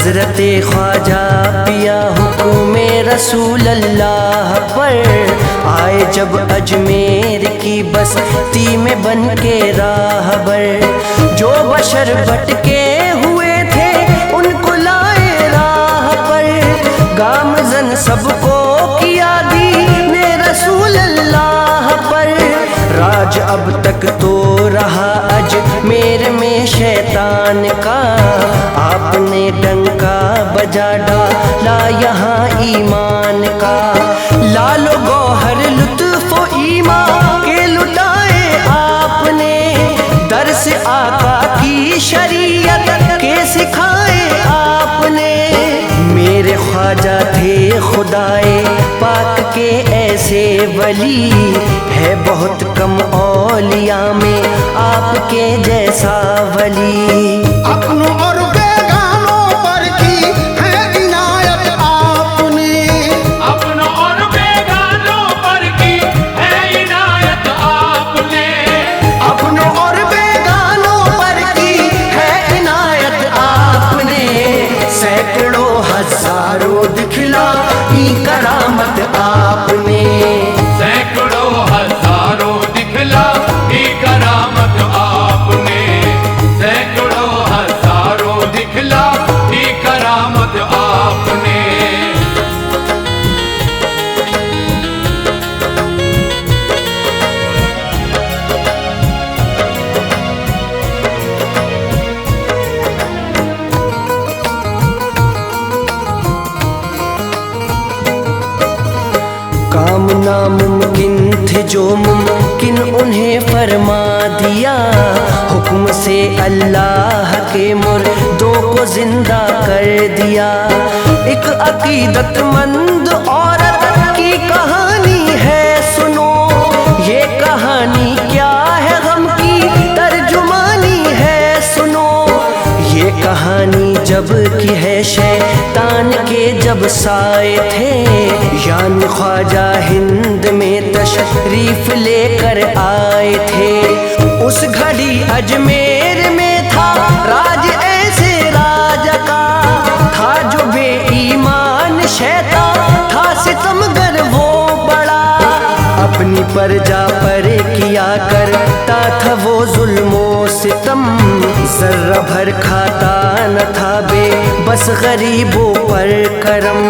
हजरत ख्वाजा पिया हुक्म रसूल अल्लाह पर आए जब अजमेर की बस्ती में बन के राहबर। जो बशर भटके हुए थे उनको लाए राह पर, गामजन सबको किया दीने रसूल अल्लाह पर। राज अब तक तो रहा अजमेर में शैतान का, आपने डंका बजा डाला यहाँ ईमान का। लालो गौहर लुत्फ़ो ईमान के लुटाए आपने, दर्स आका की शरीयत के सिखाए आपने। मेरे ख्वाजा थे खुदाए पाक के ऐसे वली, है बहुत कम औलिया में आपके जैसा वली। अपनों और बेगानों पर की है इनायत आपने, अपनों और बेगानों पर की है इनायत आपने, अपनों और बेगानों पर की है इनायत आपने। सैकड़ों हजारों दिखला की करामत आपने, सैकड़ों हजारों दिखला की करामत आपने, सैकड़ों हजारों दिखला की करामत आपने। काम नामुमकिन थे जो मुमकिन उन्हें फरमा दिया, हुक्म से अल्लाह के मुर्दों को जिंदा कर दिया। एक अकीदतमंद औरत की कहानी है सुनो, ये कहानी क्या है गम की तर्जुमानी है सुनो। ये कहानी जब की है शैतान के जब साए थे, यानी ख्वाजा हिंद में तशरीफ लेकर आए थे। उस घड़ी अजमेर में था राज ऐसे राजा का, था जो बेईमान शैतान था सितमगर वो बड़ा। अपनी प्रजा पर किया करता था वो जुल्मो सितम, जर्रा भर खाता न था बे बस गरीबों पर करम।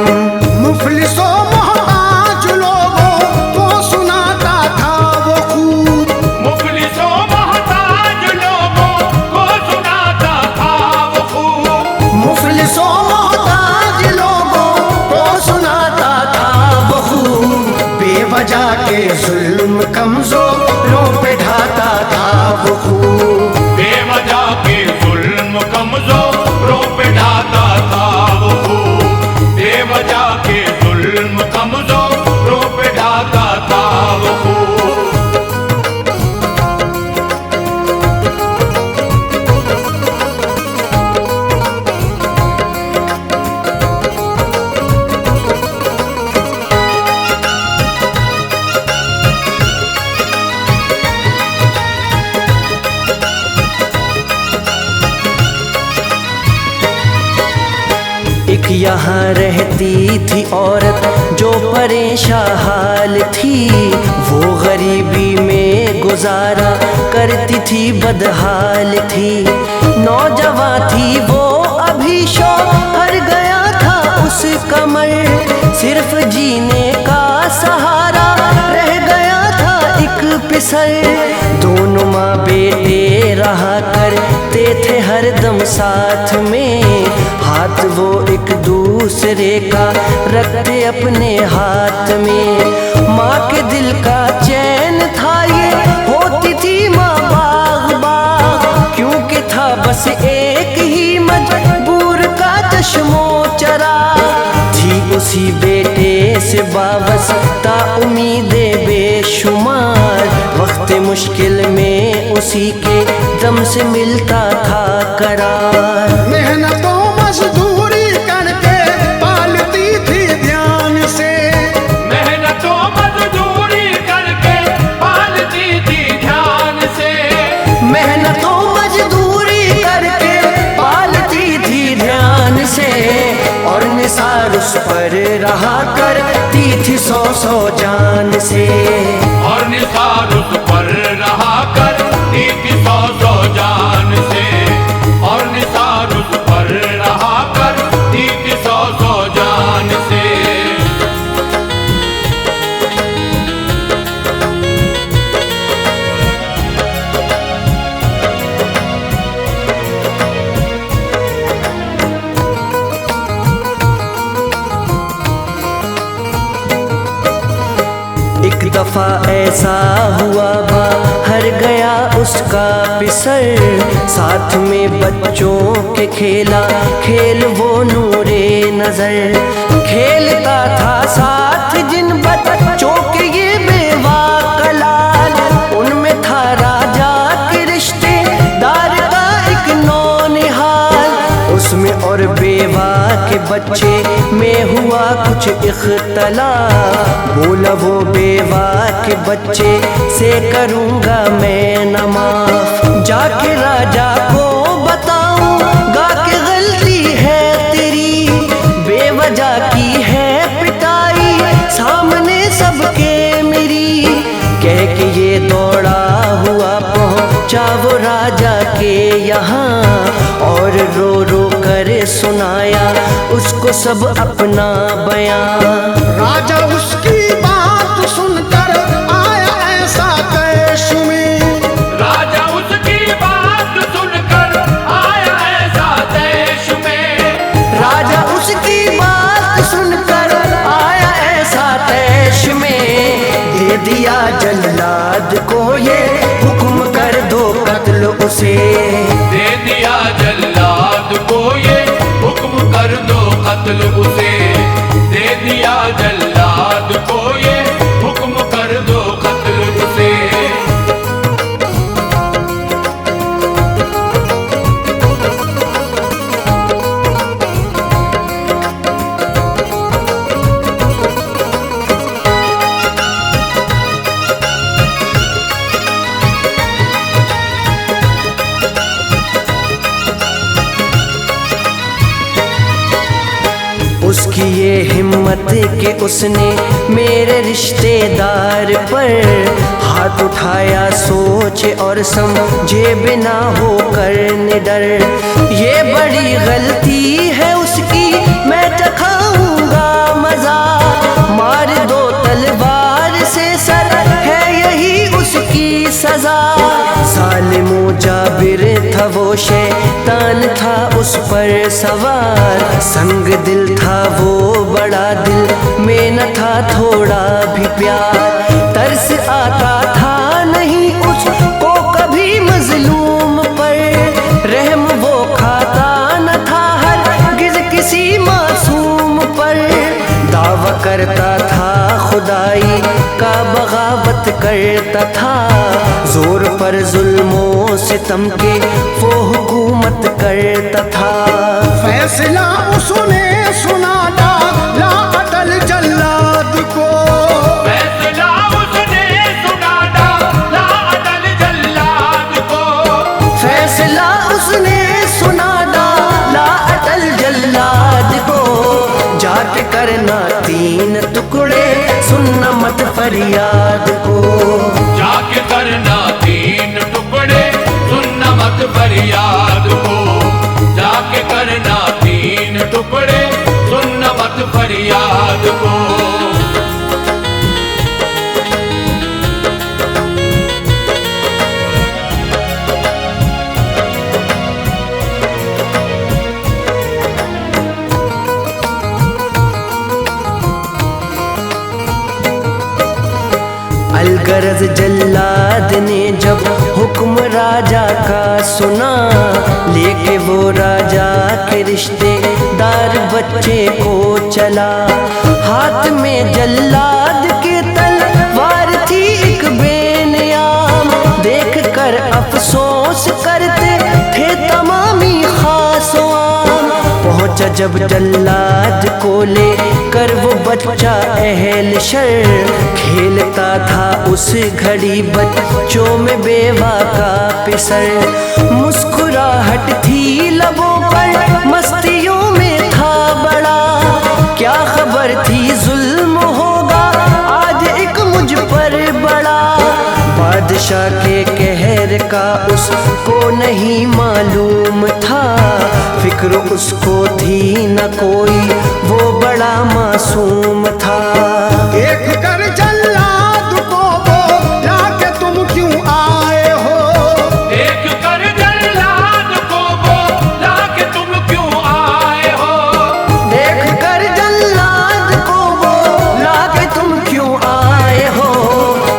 मुफलिसों मोहताज लोगों को सुनाता था वो खूब, मुफलिसों मोहताज लोगों को सुनाता था वो खूब, मुफलिसों मोहताज लोगों को सुनाता था वो खूब। बेवजह के जुल्म कमजोरों पे ढाता था वो खूब, बेवजह के जुल्म कमजोरों पे ढाता था वो खूब, बेवजह के जुल्म कमजोरों पे ढाता था वो खूब। एक यहाँ रहती थी औरत जो परेशान हाल थी, वो गरीबी में गुजारा करती थी बदहाल थी। नौजवान थी वो अभी शौहर गया था उस कमर, सिर्फ जीने का सहारा रह गया था एक पिसर। दोनों माँ बेटे रहा करते थे हरदम साथ में, हाथ वो एक दूसरे का रखते अपने हाथ में। माँ के दिल का चैन था ये, होती थी माँ बाग बाग, क्योंकि था बस एक ही मजबूर का चश्मो चरा। थी उसी बेटे से वाबस्ता उम्मीदें बेशुमार, वक्त मुश्किल में उसी के दम से मिलता था करार। मेहनतों मजदूरी करके पालती थी ध्यान से, मेहनतों मजदूरी करके पालती थी ध्यान से, मेहनतों मजदूरी करके पालती थी ध्यान से। 100 जान से। और निसार उस पर रहा करती थी 100 जान से। और निसार उस पर रहा करती थी 100 जान से। एक दफा ऐसा हुआ बाहर गया उसका पिसर, साथ में बच्चों के खेला खेल वो नूरे नजर। खेलता था साथ जिन बच्चों के ये बेवा कलाल, उनमें था राजा के रिश्तेदार का एक नौनिहाल। उसमें और बेवा के बच्चे में हुआ कुछ इख्तलाफ, बोला वो बेवा के बच्चे से करूँगा मैं न माफ। जाके राजा को बताऊँगा कि गलती है तेरी, बेवजह की है पिटाई सामने सबके मेरी। कह के ये दौड़ा हुआ पहुँचा वो राजा के यहाँ, और रो रो कर सुनाया उसको सब अपना बयान। राजा उसकी बात सुनकर आया ऐसा कैश में। राजा उसकी बात सुनकर आया ऐसा देश में। राजा उसकी बात सुनकर आया ऐसा देश में। दे दिया जल्लाद को ये हुक्म कर दो कत्ल उसे। दे दिया जल्लाद को ये हुक्म कर दो कत्ल उसे। दे दिया जल्लाद को ये हुक्म कर दो कत्ल उसे। उसकी ये हिम्मत कि उसने मेरे रिश्तेदार पर हाथ उठाया सोचे और समझे बिना होकर निडर। ये बड़ी गलती है उसकी मैं चखाऊंगा मजा, मार दो तलवार से सर है यही उसकी सजा। जालिमो जाबिर था वो शैतान था उस पर सवार, संग दिल था वो बड़ा दिल में न था थोड़ा भी प्यार। तरस आता था नहीं उसको कभी मजलूम पर, रहम वो खाता न था हरगिज़ किसी मासूम पर। दावा करता था खुदाई का बगावत करता था, जोर पर जुल्मों सितम के वो हुकूमत करता था। फैसला उसने सुना डाला अटल जल्लाद को। फैसला उसने सुना डाला अटल जल्लाद को। फैसला उसने सुना डाला अटल जल्लाद को। जाके करना 3 टुकड़े सुनना मत फरियाद को। जाके करना 3 टुकड़े सुनना मत फरियाद को। जाके करना 3 टुकड़े सुनना मत फरियाद को। अलगरज जल्लाद ने जब हुक्म राजा का सुना, लेके वो राजा के रिश्तेदार बच्चे को चला। हाथ में जल्लाद के तलवार थी एक बेनियाम, देख कर अफसोस करते थे तमामी खासो आम। पहुंचा जब जल्लाद को ले कर वो बच्चा अहल शर, खेलता था उस घड़ी बच्चों में बेवा का पिसर। मुस्कुराहट थी लबों पर मस्तियों में था बड़ा, क्या खबर थी जुल्म होगा बादशाह के कहर का उसको नहीं मालूम था, फिक्र उसको थी न कोई, वो बड़ा मासूम था। देख कर जल्लाद को बोला कि तुम क्यों आए हो, देख कर जल्लाद को बोला कि तुम क्यों आए हो, देख कर जल्लाद को बोला कि तुम क्यों आए हो,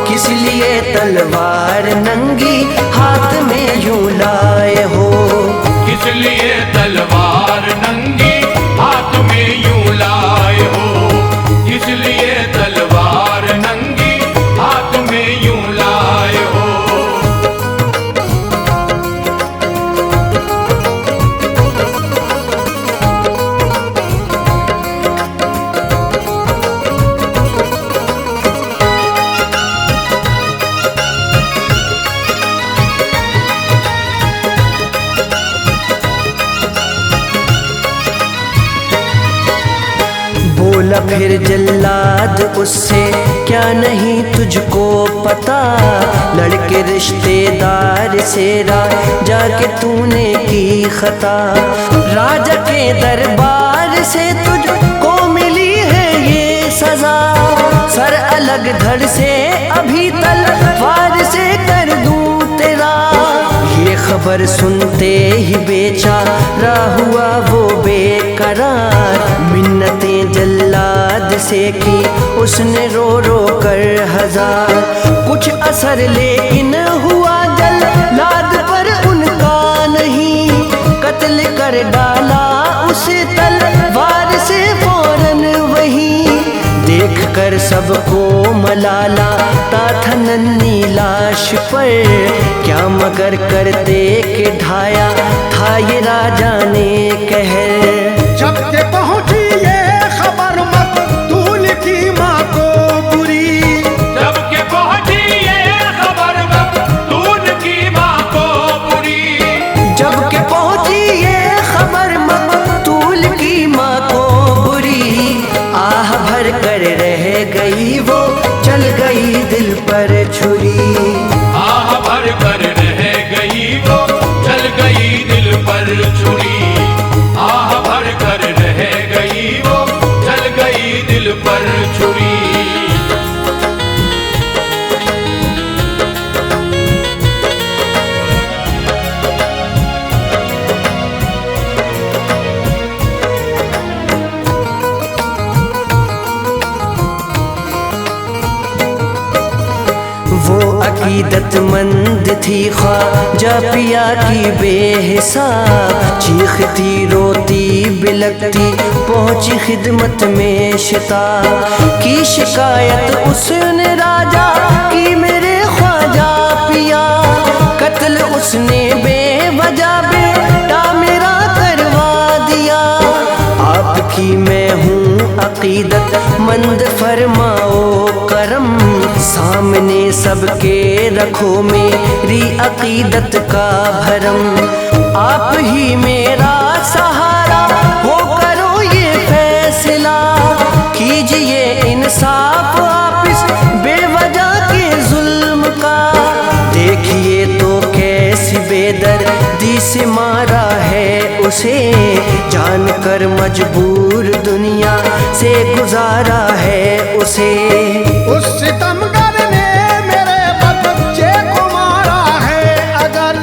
किस लिए तलवार नंगी हाथ में यूं लाए हो, किस लिए तलवार नंगी हाथ में यूं लाए हो, किस लिए तलवार नंगी हाथ में यूं लाए हो। बोला फिर जल्लाद उससे, क्या नहीं तुझको पता, लड़के रिश्तेदार से राजा के तूने की खता, राजा के दरबार से तुझको मिली है ये सजा, सर अलग धड़ से अभी तलवार से कर दूं तेरा। ये खबर सुनते ही बेचारा हुआ वो बेकरार, मिन्नतें जल्लाद से की उसने रो रो कर हजार, कुछ असर लेकिन हुआ जल्लाद पर उनका नहीं, कत्ल कर डाला उसे तलवार से फौरन वहीं, देख कर सबको मलाला था नन्ही लाश पर, क्या मगर करते के ढाया था ये राजा ने कहर। जब के पहुंची ये खबर मकतूल की माँ को बुरी, जब के पहुंची ये खबर मकतूल की माँ को बुरी, जब के पहुंची ये खबर मकतूल की माँ को बुरी, आह भर कर रह गई वो, चल गई दिल पर छुरी, आह भर कर रह गई वो, चल गई दिल पर छुरी, आह भर कर रह गई वो, चल गई दिल पर छुरी। वो अकीदतमंद थी ख्वाजा पिया की बेहिसाब, चीखती रोती बिलकती पहुंची खिदमत में शिताब, की शिकायत उसने राजा की मेरे ख्वाजा पिया, कत्ल उसने बेवजह बेटा मेरा करवा दिया, आपकी मैं हूँ अकीदत मंद फरमाओ करम, सामने सबके रखो मेरी अकीदत का भरम, आप ही मेरा सहारा हो करो ये फैसला, कीजिए इंसाफ आप इस बेवजह के जुल्म का, देखिए तो कैसी बेदर्दी से मारा है उसे, जानकर मजबूर दुनिया से गुजारा है उसे। उस सितमगर ने मेरे बच्चे को मारा है अगर,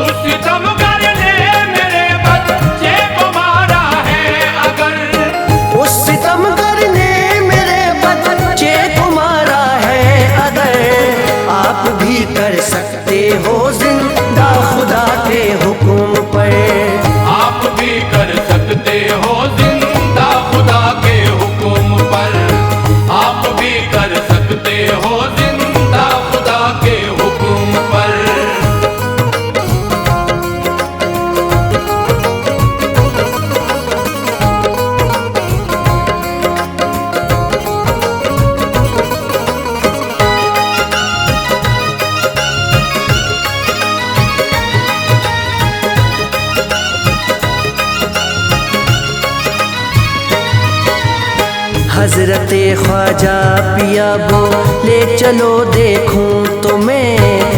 उस सितमगर ने मेरे बच्चे को मारा है अगर, उस सितमगर ने मेरे बच्चे को मारा है अगर, आप भी कर सकते हो जिंदा खुदा के हुक्म पर, आप भी कर सकते हो जिंदा खुदा के हुक्म पर, आप भी कर सकते हो जिंदा खुदा के हुक्म पर। हजरते ख्वाजा पिया बोले चलो देखूं तुम्हें,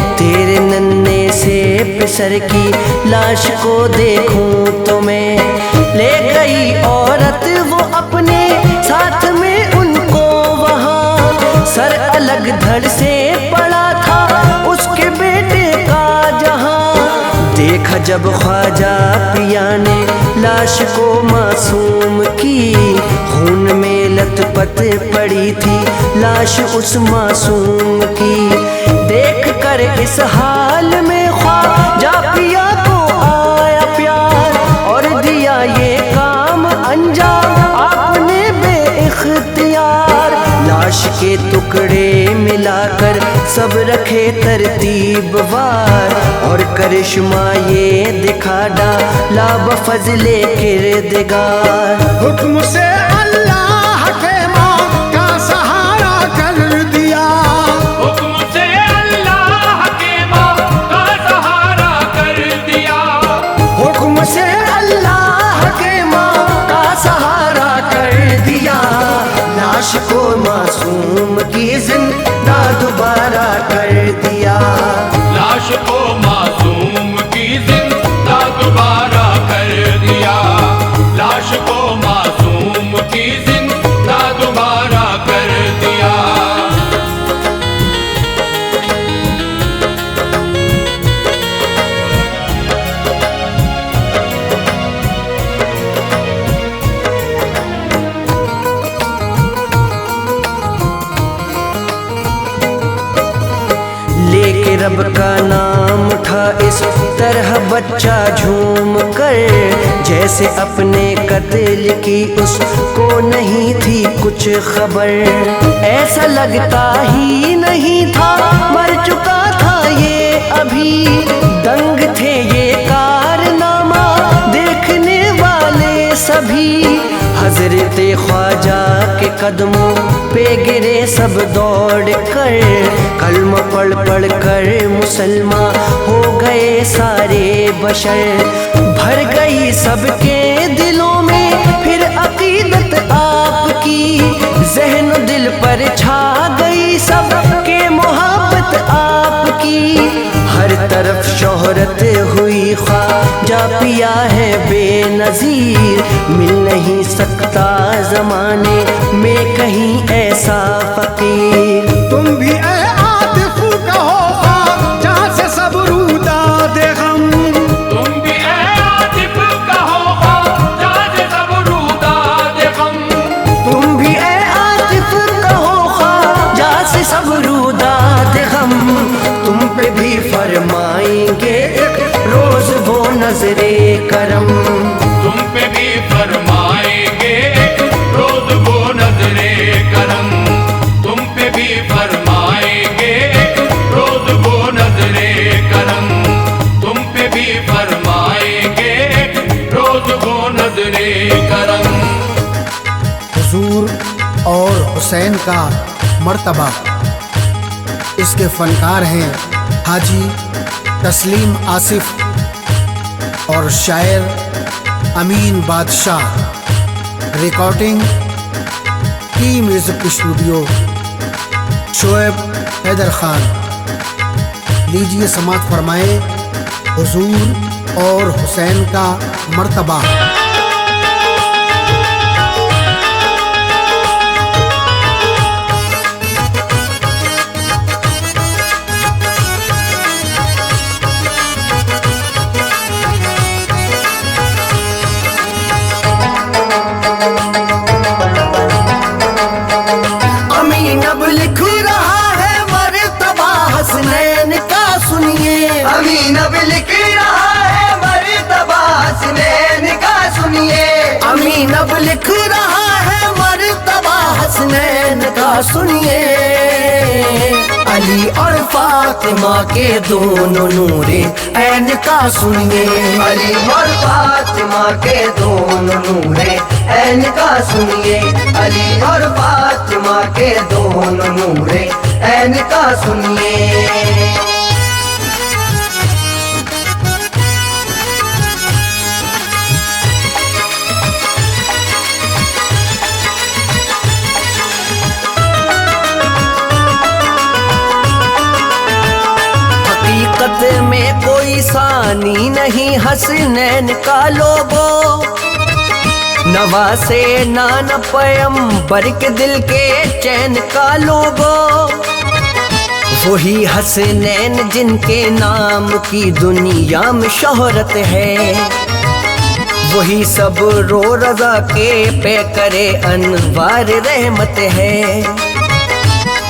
बेफिसर की लाश को देखूं तो मैं। ले गई औरत वो अपने साथ में उनको वहाँ, सर अलग धड़ से पड़ा था उसके बेटे का जहाँ। देखा जब ख्वाजा पिया ने लाश को मासूम की, खून में लथपथ पड़ी थी लाश उस मासूम की। देख कर इस हाल में ख्वाजा पिया को आया प्यार, और दिया ये काम अंजाम आपने बेइख्तियार। लाश के टुकड़े मिलाकर सब रखे तरतीबवार, और करिश्मा ये दिखा डाला बफज़ले किरदगार। हुक्म से अल्लाह के माँ का सहारा कर दिया, हुक्म से अल्लाह के माँ का सहारा कर दिया, हुक्म से अल्लाह के माँ का सहारा कर दिया। लाश को मासूम की जिंदा दोबारा कर दिया, लाश को मासूम की जिंदा दोबारा कर दिया, लाश को मासूम की जिंदा दोबारा कर दिया। लेके रब का नाम उठा इस तरह बच्चा झूम कर, जैसे अपने कत्ल की उसको नहीं थी कुछ खबर। ऐसा लगता ही नहीं था मर चुका था ये अभी, दंग थे ये कारनामा देखने वाले सभी। हजरत ख्वाजा के कदमों पे गिरे सब दौड़ कर, कलमा पढ़ पढ़ कर मुसलमान हो गए सारे बशर। भर गई सबके दिलों में फिर अकीदत आपकी, ज़हन दिल पर छा गई सबके मोहब्बत आपकी। हर तरफ शोहरत हुई ख्वाजा पिया है बेनज़ीर, मिल नहीं सकता ज़माने में कहीं ऐसा फ़कीर। तुम भी ए आतिफ कहो ख्वाजा से सब रूदा दे गम, तुम भी ए आतिफ कहो ख्वाजा से सब रूदा दे गम, तुम भी ए आतिफ कहो ख्वाजा से सब रूदा दे गम। तुम पे भी फरमाएंगे एक रोज वो नजरे करम, तुम पे भी फरमाएंगे एक रोज वो नजरे करम, तुम पे भी फरमाएंगे एक रोज वो नजरे करम, तुम पे भी फरमाएंगे एक रोज वो नजरे करम। हुजूर और हुसैन का मर्तबा। इसके फनकार हैं हाजी तस्लीम आसिफ और शायर अमीन बादशाह। रिकॉर्डिंग की म्यूजिक स्टूडियो शोएब हैदर खान। लीजिए समाअत फरमाएं हुजूर और हुसैन का मर्तबा। अमीन अब लिख रहा है मर्तबा हसनैन का सुनिए, अमीन अब लिख रहा है मर्तबा हसनैन का सुनिए, अमीन अब लिख रहा है मर्तबा हसनैन का सुनिए। अली और फातिमा के दोनों नूरे ऐन का सुनिए, अली और फातिमा के दोनों नूरे ऐन का सुनिए, अली और फातिमा के दोनों नूरे ऐन का सुनिए। हकीकत में कोई कोई सानी नहीं हसनैन का लोगो, नवासे नाना पैगंबर के दिल के चैन का लोगो। वही हसनैन जिनके नाम की दुनिया में शोहरत है, वही सब रो रज़ा के पे करे अनवार रहमत है।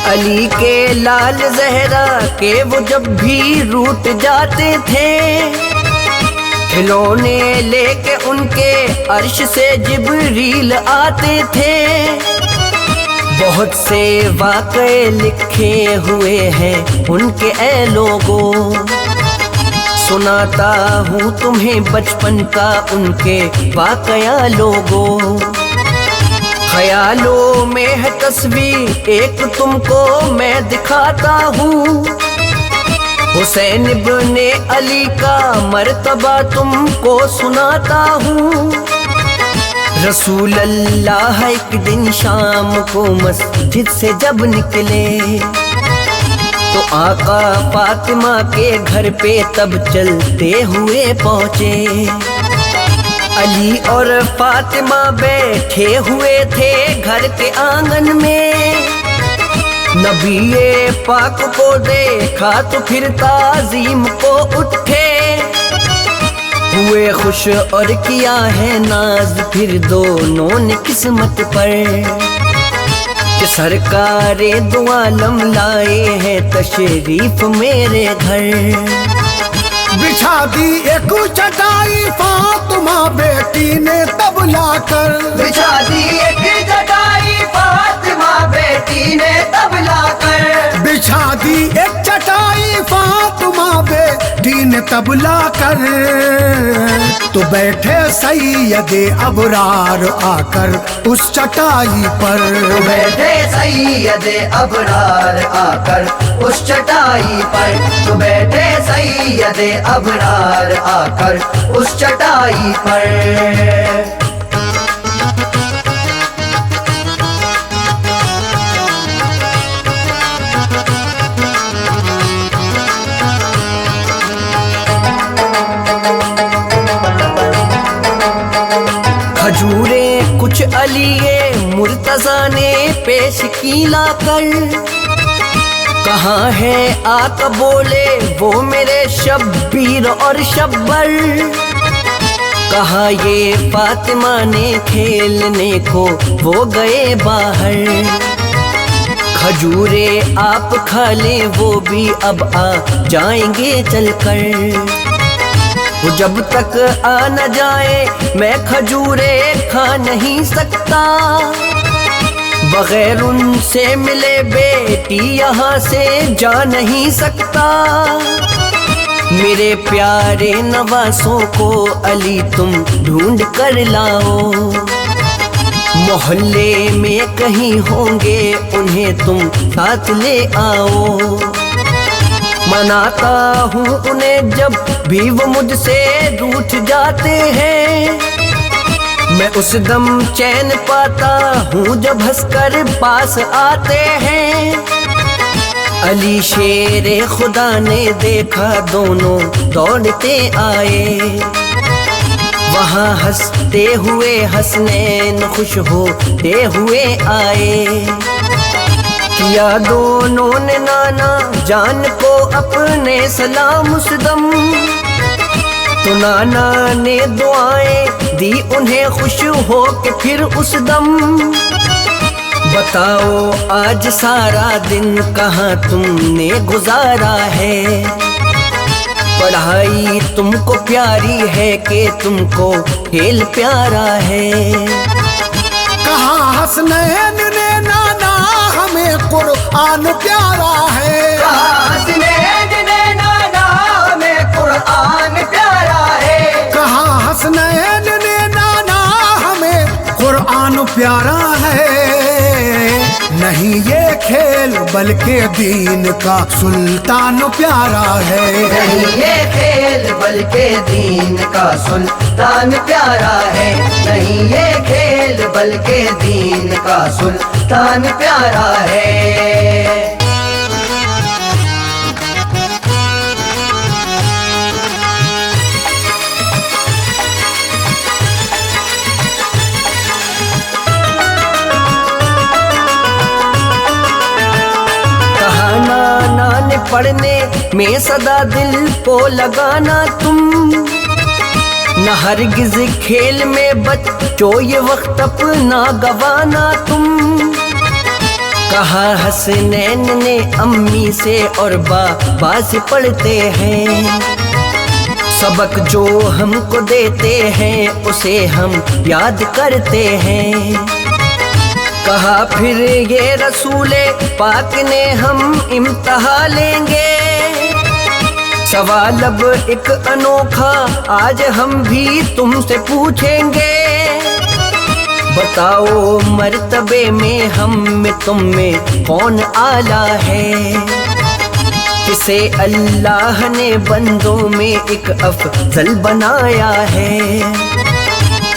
अली के लाल ज़हरा के वो जब भी रूठ जाते थे, खिलौने लेके उनके अर्श से जिब्रील आते थे। बहुत से वाक़े लिखे हुए हैं उनके ऐ लोगों, सुनाता हूँ तुम्हें बचपन का उनके वाक़या लोगों। ख्यालों में है तस्वीर एक तुमको मैं दिखाता हूँ, हुसैन इब्ने अली का मर्तबा तुमको सुनाता हूँ। रसूल अल्लाह एक दिन शाम को मस्जिद से जब निकले, तो आका फातिमा के घर पे तब चलते हुए पहुँचे। अली और फातिमा बैठे हुए थे घर के आंगन में, नबी पाक को देखा तो फिर ताज़ीम को उठे। हुए खुश और किया है नाज फिर दोनों ने किस्मत पर, कि सरकारे दो आलम लाए हैं तशरीफ मेरे घर। बिछा दी एक चटाई फातिमा बेटी ने तब लाकर, बिछा दी एक चटाई फातिमा बेटी ने तब लाकर, बिछा दी एक चटाई फातिमा बेटी ने तब लाकर। तो बैठे सैयदे अबरार आकर उस चटाई पर, बैठे सैयदे अबरार आकर उस चटाई पर, तो बैठे सैयदे अबरार आकर उस चटाई पर। खजूरें कुछ अलिए मुर्तज़ा ने पेश की लाकर, कहाँ है आका बोले वो मेरे शब्बीर और शब्बर। कहा ये फातिमा ने खेलने को वो गए बाहर, खजूरे आप खा लें वो भी अब आ जाएंगे चलकर। वो जब तक आ न जाए मैं खजूरे खा नहीं सकता, बगैर उनसे मिले बेटी यहाँ से जा नहीं सकता। मेरे प्यारे नवासों को अली तुम ढूंढ कर लाओ, मोहल्ले में कहीं होंगे उन्हें तुम साथ ले आओ। मनाता हूँ उन्हें जब भी वो मुझसे रूठ जाते हैं, मैं उस दम चैन पाता हूँ जब हंसकर पास आते हैं। अली शेरे खुदा ने देखा दोनों दौड़ते आए, वहाँ हंसते हुए हसनैन खुश होते हुए आए। किया दोनों ने नाना जान को अपने सलाम उस दम, तो नाना ने दुआएं दी उन्हें खुश हो के फिर उस दम। बताओ आज सारा दिन कहाँ तुमने गुजारा है, पढ़ाई तुमको प्यारी है कि तुमको खेल प्यारा है। कहाँ हसनैन ने नाना हमें कुरआन प्यारा है, कहाँ हसनैन ने नाना हमें कुरआन प्यारा है, कहाँ हसनैन ने नाना हमें कुरआन प्यारा है। नहीं ये खेल बल्कि दीन का सुल्तान प्यारा है, नहीं ये खेल बल्कि दीन का सुल्तान प्यारा है, नहीं ये खेल बल्कि दीन का सुल्तान प्यारा है। पढ़ने में सदा दिल को लगाना तुम, न हरगिज खेल में बच्चों ये वक्त अपना गवाना तुम। कहा हसनैन ने अम्मी से और बाबा से पढ़ते हैं, सबक जो हमको देते हैं उसे हम याद करते हैं। कहा फिर ये रसूले पाक ने हम इम्तिहा लेंगे, सवाल अब एक अनोखा आज हम भी तुमसे पूछेंगे। बताओ मर्तबे में हम में तुम में कौन आला है, किसे अल्लाह ने बंदों में एक अफजल बनाया है।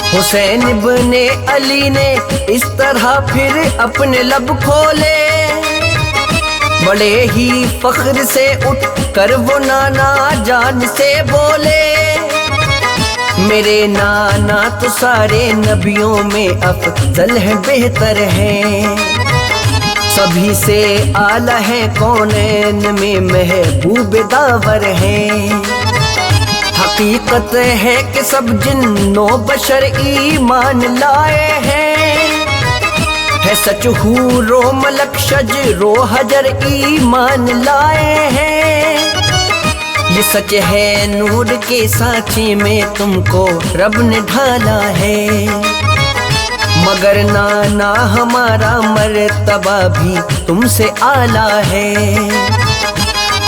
हुसैन इब्ने अली ने इस तरह फिर अपने लब खोले, बड़े ही फख्र से उठ कर वो नाना जान से बोले, मेरे नाना तो सारे नबियों में अफजल है बेहतर है, सभी से आला है कौनैन में महबूब दावर है। हकीकत है कि सब जिन्नो बशर ईमान लाए हैं, है सच हूरो मलक शजरो हजर ईमान लाए हैं। ये सच है नूर के सांचे में तुमको रब ने ढाला है, मगर नाना हमारा मर्तबा भी तुमसे आला है।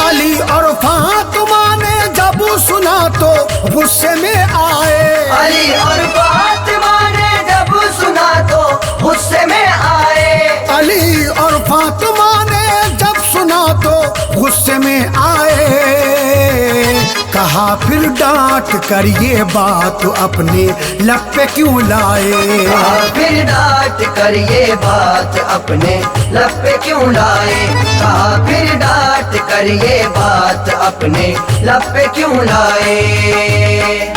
अली और फातिमा ने जब सुना तो गुस्से में आए, अली और फातिमा ने जब सुना तो गुस्से में आए, अली और फातिमा ने जब सुना तो गुस्से में आए। कहा फिर डांट कर ये बात अपने लब पे क्यों लाए, कहा फिर डांट कर ये बात अपने लब पे क्यों लाए, कहा फिर डांट कर ये बात अपने लब पे क्यों लाए।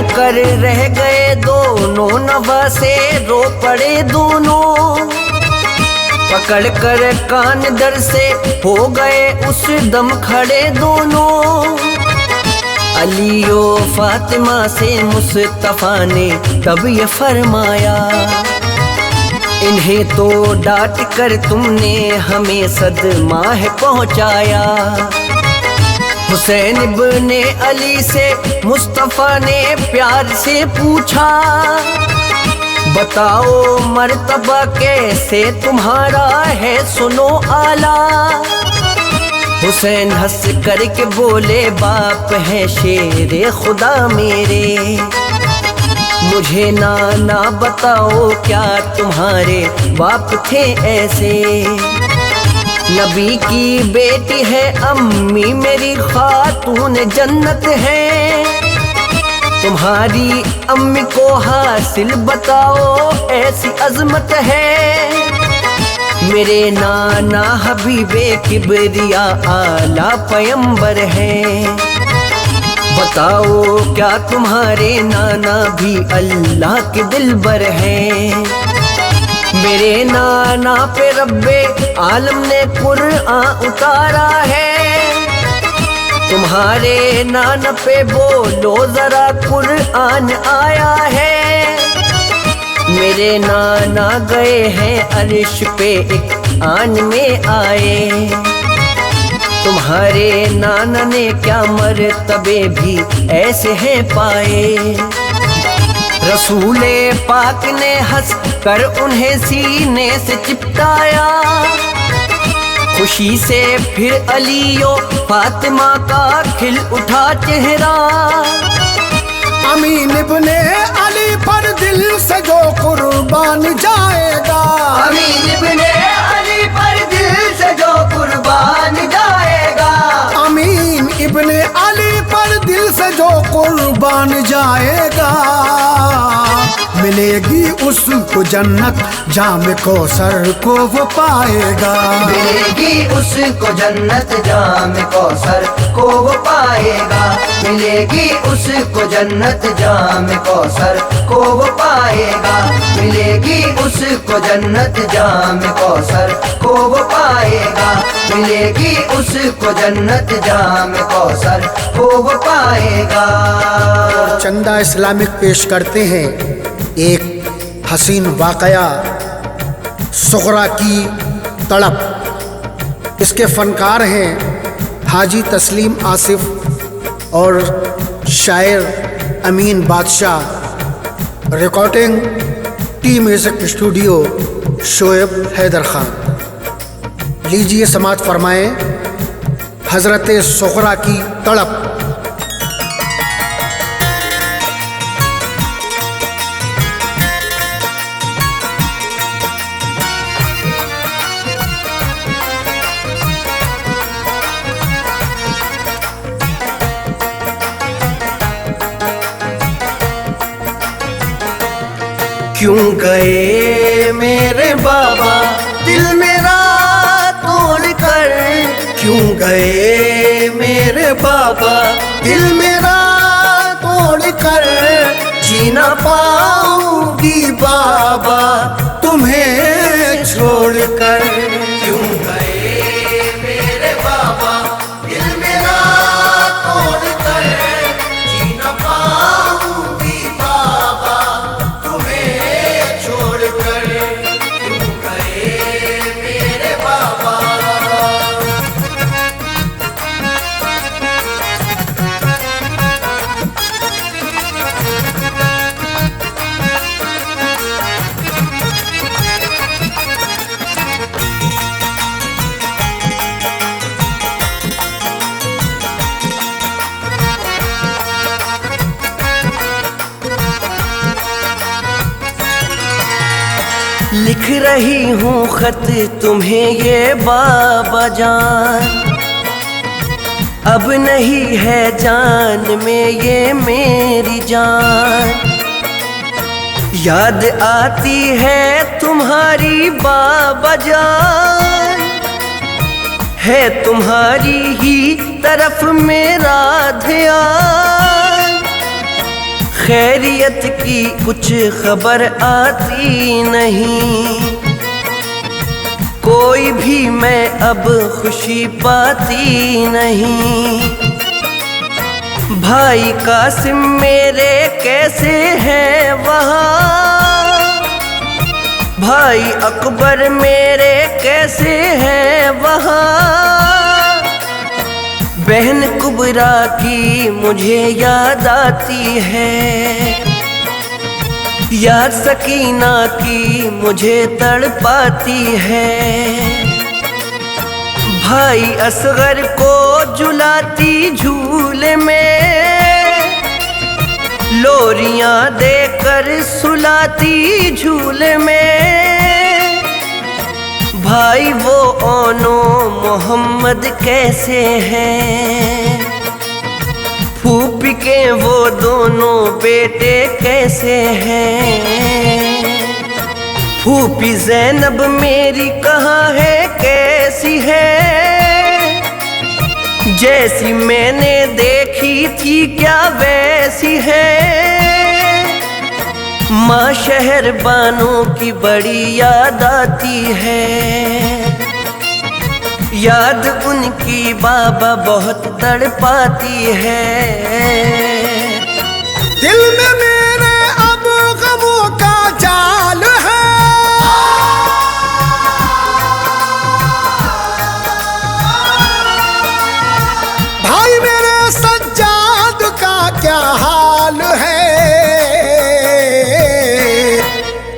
कर रह गए दोनों नवा से रो पड़े दोनों, पकड़ कर कान दर से हो गए उस दम खड़े दोनों। अलीओ फातिमा से मुस्तफा ने तब ये फरमाया, इन्हें तो डांट कर तुमने हमें सदमा है पहुंचाया। हुसैन इब्ने अली से मुस्तफा ने प्यार से पूछा, बताओ मर्तबा कैसे तुम्हारा है सुनो आला। हुसैन हंस करके बोले, बाप है शेरे खुदा मेरे, मुझे नाना बताओ क्या तुम्हारे बाप थे ऐसे। नबी की बेटी है अम्मी मेरी खातून जन्नत है, तुम्हारी अम्मी को हासिल बताओ ऐसी अजमत है। मेरे नाना हबीबे किबरिया आला पैगंबर है, बताओ क्या तुम्हारे नाना भी अल्लाह के दिलबर हैं। मेरे नाना पे रब्बे आलम ने कुरान उतारा है, तुम्हारे नाना पे बोलो जरा कुरान आया है। मेरे नाना गए हैं अर्श पे एक आन में आए, तुम्हारे नाना ने क्या मर्तबे भी ऐसे हैं पाए। रसूले पाक ने हंस कर उन्हें सीने से चिपटाया, खुशी से फिर अलीओ फातिमा का खिल उठा चेहरा। अमीन इब्ने अली पर दिल से जो कुर्बान जाएगा, अमीन इब्ने अली पर दिल से जो कुर्बान जाएगा, अमीन इब्ने अली पर दिल से जो कुर्बान जाएगा। मिलेगी उसको जन्नत, जाम कौसर को वो पाएगा। मिलेगी उसको जन्नत, जाम कौसर को वो पाएगा। मिलेगी उसको जन्नत, जाम कौसर को वो पाएगा। मिलेगी उसको जन्नत, जाम कौसर को वो पाएगा। मिलेगी उसको जन्नत, जाम कौसर को वो पाएगा। चंदा इस्लामिक पेश करते हैं एक हसीन वाकया, सुगरा की तड़प। इसके फनकार हैं हाजी तस्लीम आसिफ और शायर Amin Badshah. Recording T music studio Shoaib Haider Khan. लीजिए समात फरमाएं हजरत सुगरा की तड़प। क्यों गए मेरे बाबा दिल मेरा तोड़ कर, क्यों गए मेरे बाबा दिल मेरा तोड़ कर, जी ना पाऊंगी बाबा तुम्हें छोड़ कर। क्यों गए मेरे बाबा दिल मेरा तोड़ कर, जी ना पाऊंगी बाबा तुम्हें छोड़ कर। क्यों गए मेरे बाबा। लिख रही हूँ खत तुम्हें ये बाबा जान, अब नहीं है जान में ये मेरी जान। याद आती है तुम्हारी बाबा जान, है तुम्हारी ही तरफ मेरा ध्यान। खैरियत की कुछ खबर आती नहीं, कोई भी मैं अब खुशी पाती नहीं। भाई कासिम मेरे कैसे हैं वहाँ, भाई अकबर मेरे कैसे हैं वहाँ। बहन कुबरा की मुझे याद आती है, याद सकीना की मुझे तड़पाती है। भाई असगर को झुलाती झूले में, लोरियां देकर सुलाती झूले में। भाई वो ओनो मोहम्मद कैसे हैं, फूफी के वो दोनों बेटे कैसे हैं। फूफी ज़ैनब मेरी कहाँ है कैसी है, जैसी मैंने देखी थी क्या वैसी है। माँ शहर बानों की बड़ी याद आती है, याद उनकी बाबा बहुत तड़पाती है। दिल में मेरे अब गमों का जाल है, भाई मेरे सज्जाद का क्या हाल है।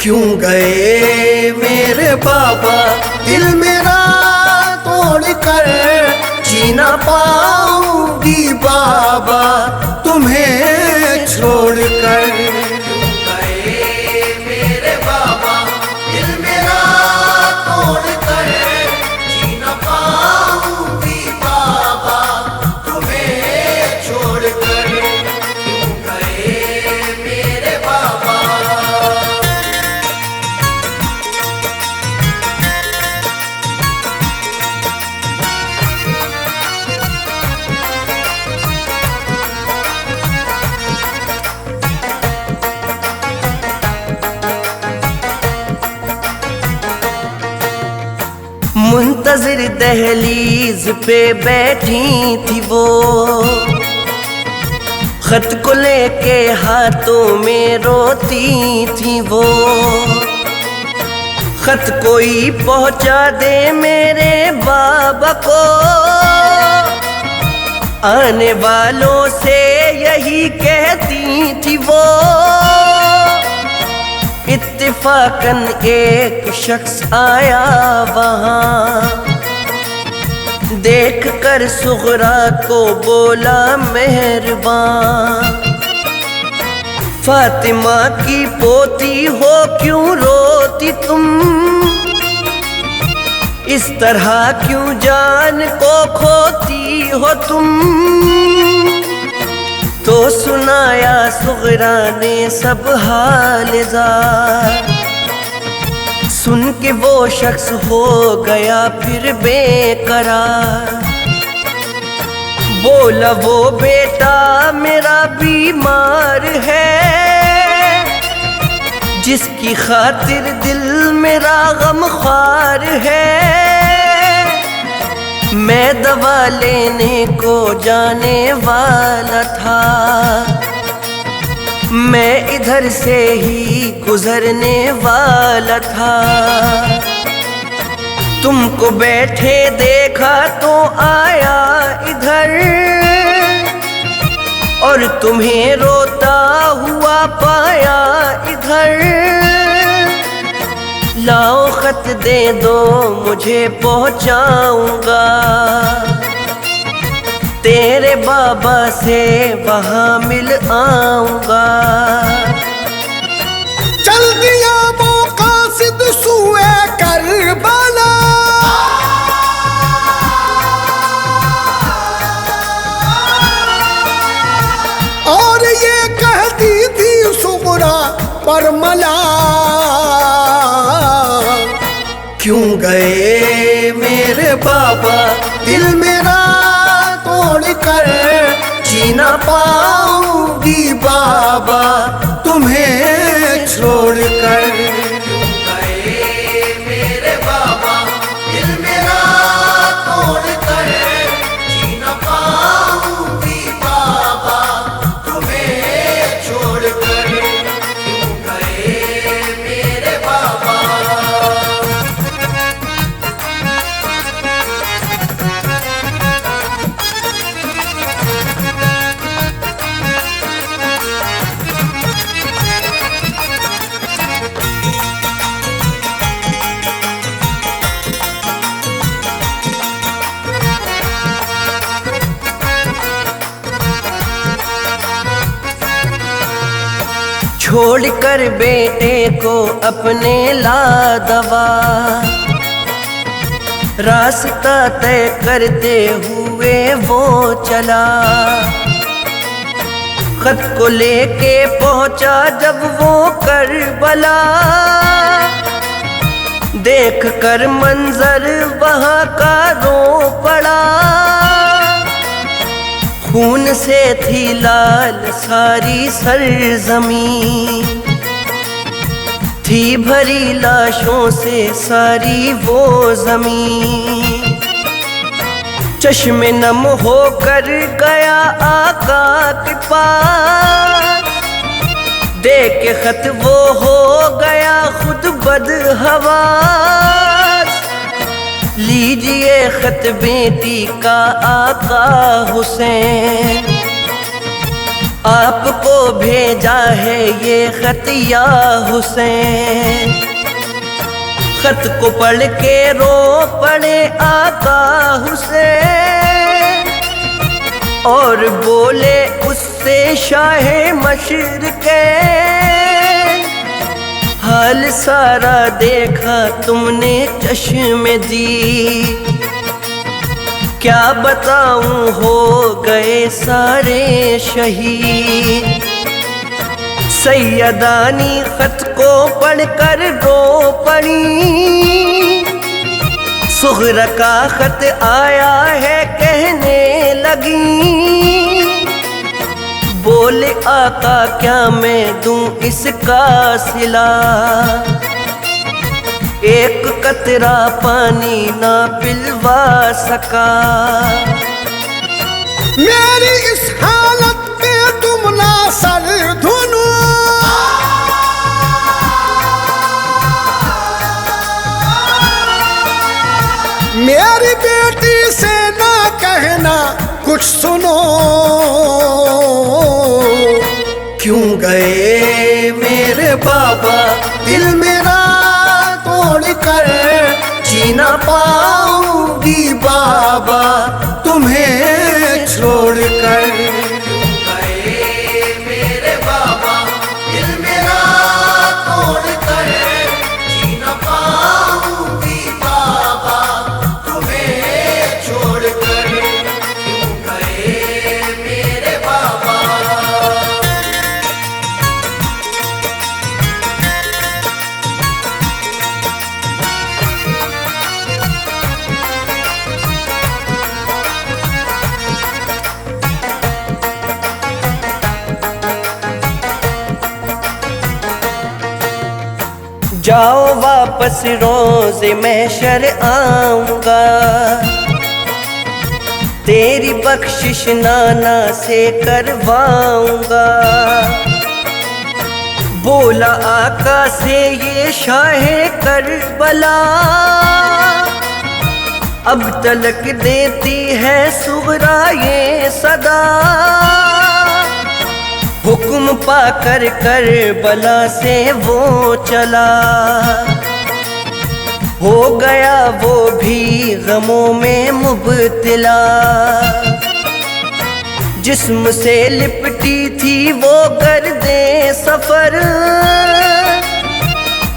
क्यों गए मेरे बाबा दिल मेरा तोड़ कर, जी ना पाऊंगी बाबा तुम्हें छोड़ कर। क्यों गए मेरे बाबा दिल मेरा तोड़ कर, जी ना पाऊंगी बाबा तुम्हें छोड़ कर। क्यों गए मेरे बाबा। मुंतजिर दहलीज पे बैठी थी वो, खत को लेके हाथों में रोती थी वो। खत कोई पहुंचा दे मेरे बाबा को, आने वालों से यही कहती थी वो। इत्तिफाकन एक शख्स आया वहाँ, देख कर सुगरा को बोला मेहरबान, फातिमा की पोती हो क्यों रोती तुम, इस तरह क्यों जान को खोती हो तुम। तो सुनाया सुगरा ने सब हाल-ए-ज़ार, सुन के वो शख्स हो गया फिर बेकरार। बोला वो बेटा मेरा बीमार है, जिसकी खातिर दिल मेरा गमख्वार है। मैं दवा लेने को जाने वाला था, मैं इधर से ही गुजरने वाला था। तुमको बैठे देखा तो आया इधर, और तुम्हें रोता हुआ पाया इधर। लाओ खत दे दो मुझे पहुंचाऊंगा, तेरे बाबा से वहां मिल आऊंगा। चल दिया वो कासिद सुए करबला, और ये कहती थी सुगरा पर मला, क्यों गए मेरे बाबा दिल मेरा तोड़ कर, जी ना पाऊंगी बाबा तुम्हें छोड़कर। क्यों गए मेरे बाबा दिल मेरा तोड़ कर, जी ना पाऊंगी बाबा तुम्हें छोड़कर। क्यों गए मेरे बाबा। छोड़कर बेटे को अपने ला दवा, रास्ता तय करते हुए वो चला। खत को लेके पहुंचा जब वो करबला, देख कर मंजर वहां का रो पड़ा। खून से थी लाल सारी सरजमीन, थी भरी लाशों से सारी वो जमीन। चश्मे नम होकर गया आका के पास, देख के खत वो हो गया खुद बदहवास। लीजिए खत बेटी का आका हुसैन, आपको भेजा है ये खत या हुसैन। खत को पढ़ के रो पड़े आका हुसैन, और बोले उससे शाहे मशरिक़े, हाल सारा देखा तुमने चश्मे दी। क्या बताऊं हो गए सारे शहीद। सैयदानी खत को पढ़कर रो पड़ी, सुगरा का खत आया है कहने लगी। बोले आका क्या मैं दूं इसका सिला, एक कतरा पानी ना पिलवा सका। मेरी इस हालत में तुम ना सर धुनो, मेरी बेटी से ना कहना कुछ सुनो। क्यों गए मेरे बाबा दिल मेरा तोड़ कर, जी ना पाऊंगी बाबा तुम्हें छोड़कर। क्यों गए मेरे बाबा दिल मेरा तोड़ कर, जी ना पाऊंगी बाबा तुम्हें छोड़कर। क्यों गए मेरे बाबा। जाओ वापस रोज़ महशर आऊंगा, तेरी बख्शिश नाना से करवाऊंगा। बोला आका से ये शाहे करबला, अब तलक देती है सुगरा ये सदा। हुक्म पाकर करबला से वो चला, हो गया वो भी गमों में मुब्तला। जिस्म से लिपटी थी वो गर्दे सफर,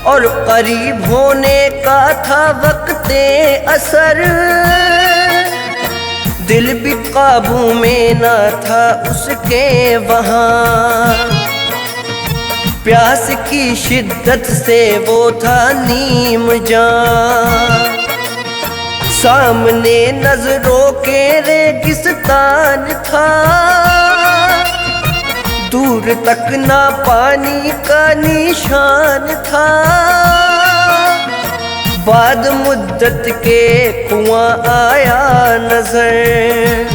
और करीब होने का था वक्ते असर। दिल भी काबू में ना था उसके वहाँ, प्यास की शिद्दत से वो था नीम जान। सामने नजरों के रेगिस्तान था, दूर तक ना पानी का निशान था। बाद मुद्दत के कुआं आया नजर,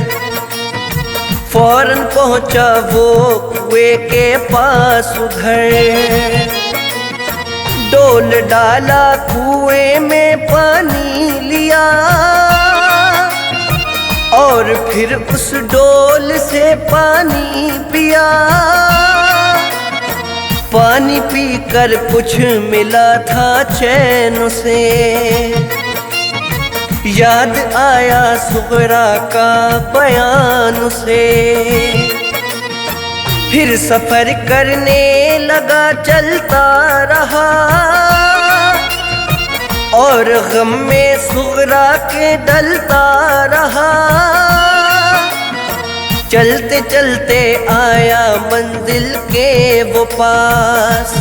फौरन पहुंचा वो कुएं के पास उधर। डोल डाला कुएं में पानी लिया, और फिर उस डोल से पानी पिया। पानी पीकर कुछ मिला था चैन से, याद आया सुगरा का बयान से। फिर सफर करने लगा चलता रहा, और गम में सुगरा के डलता रहा। चलते चलते आया मंजिल के वो पास,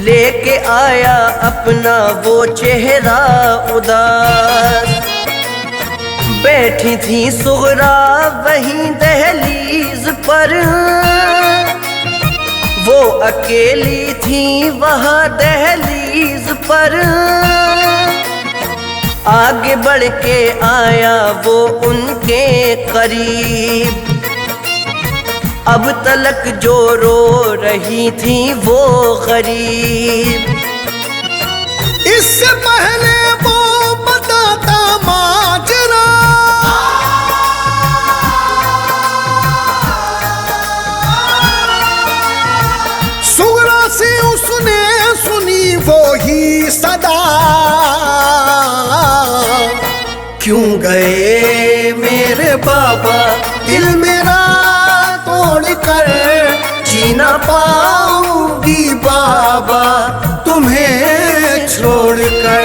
लेके आया अपना वो चेहरा उदास। बैठी थी सुगरा वहीं दहलीज पर, वो अकेली थी वहाँ दहलीज पर। आगे बढ़ के आया वो उनके करीब, अब तलक जो रो रही थी वो गरीब। इससे पहले वो बताता माजरा, सुगरा से उसने सुनी वो ही सदा। क्यों गए मेरे बाबा दिल मेरा तोड़ कर, जी ना पाऊंगी बाबा तुम्हें छोड़कर।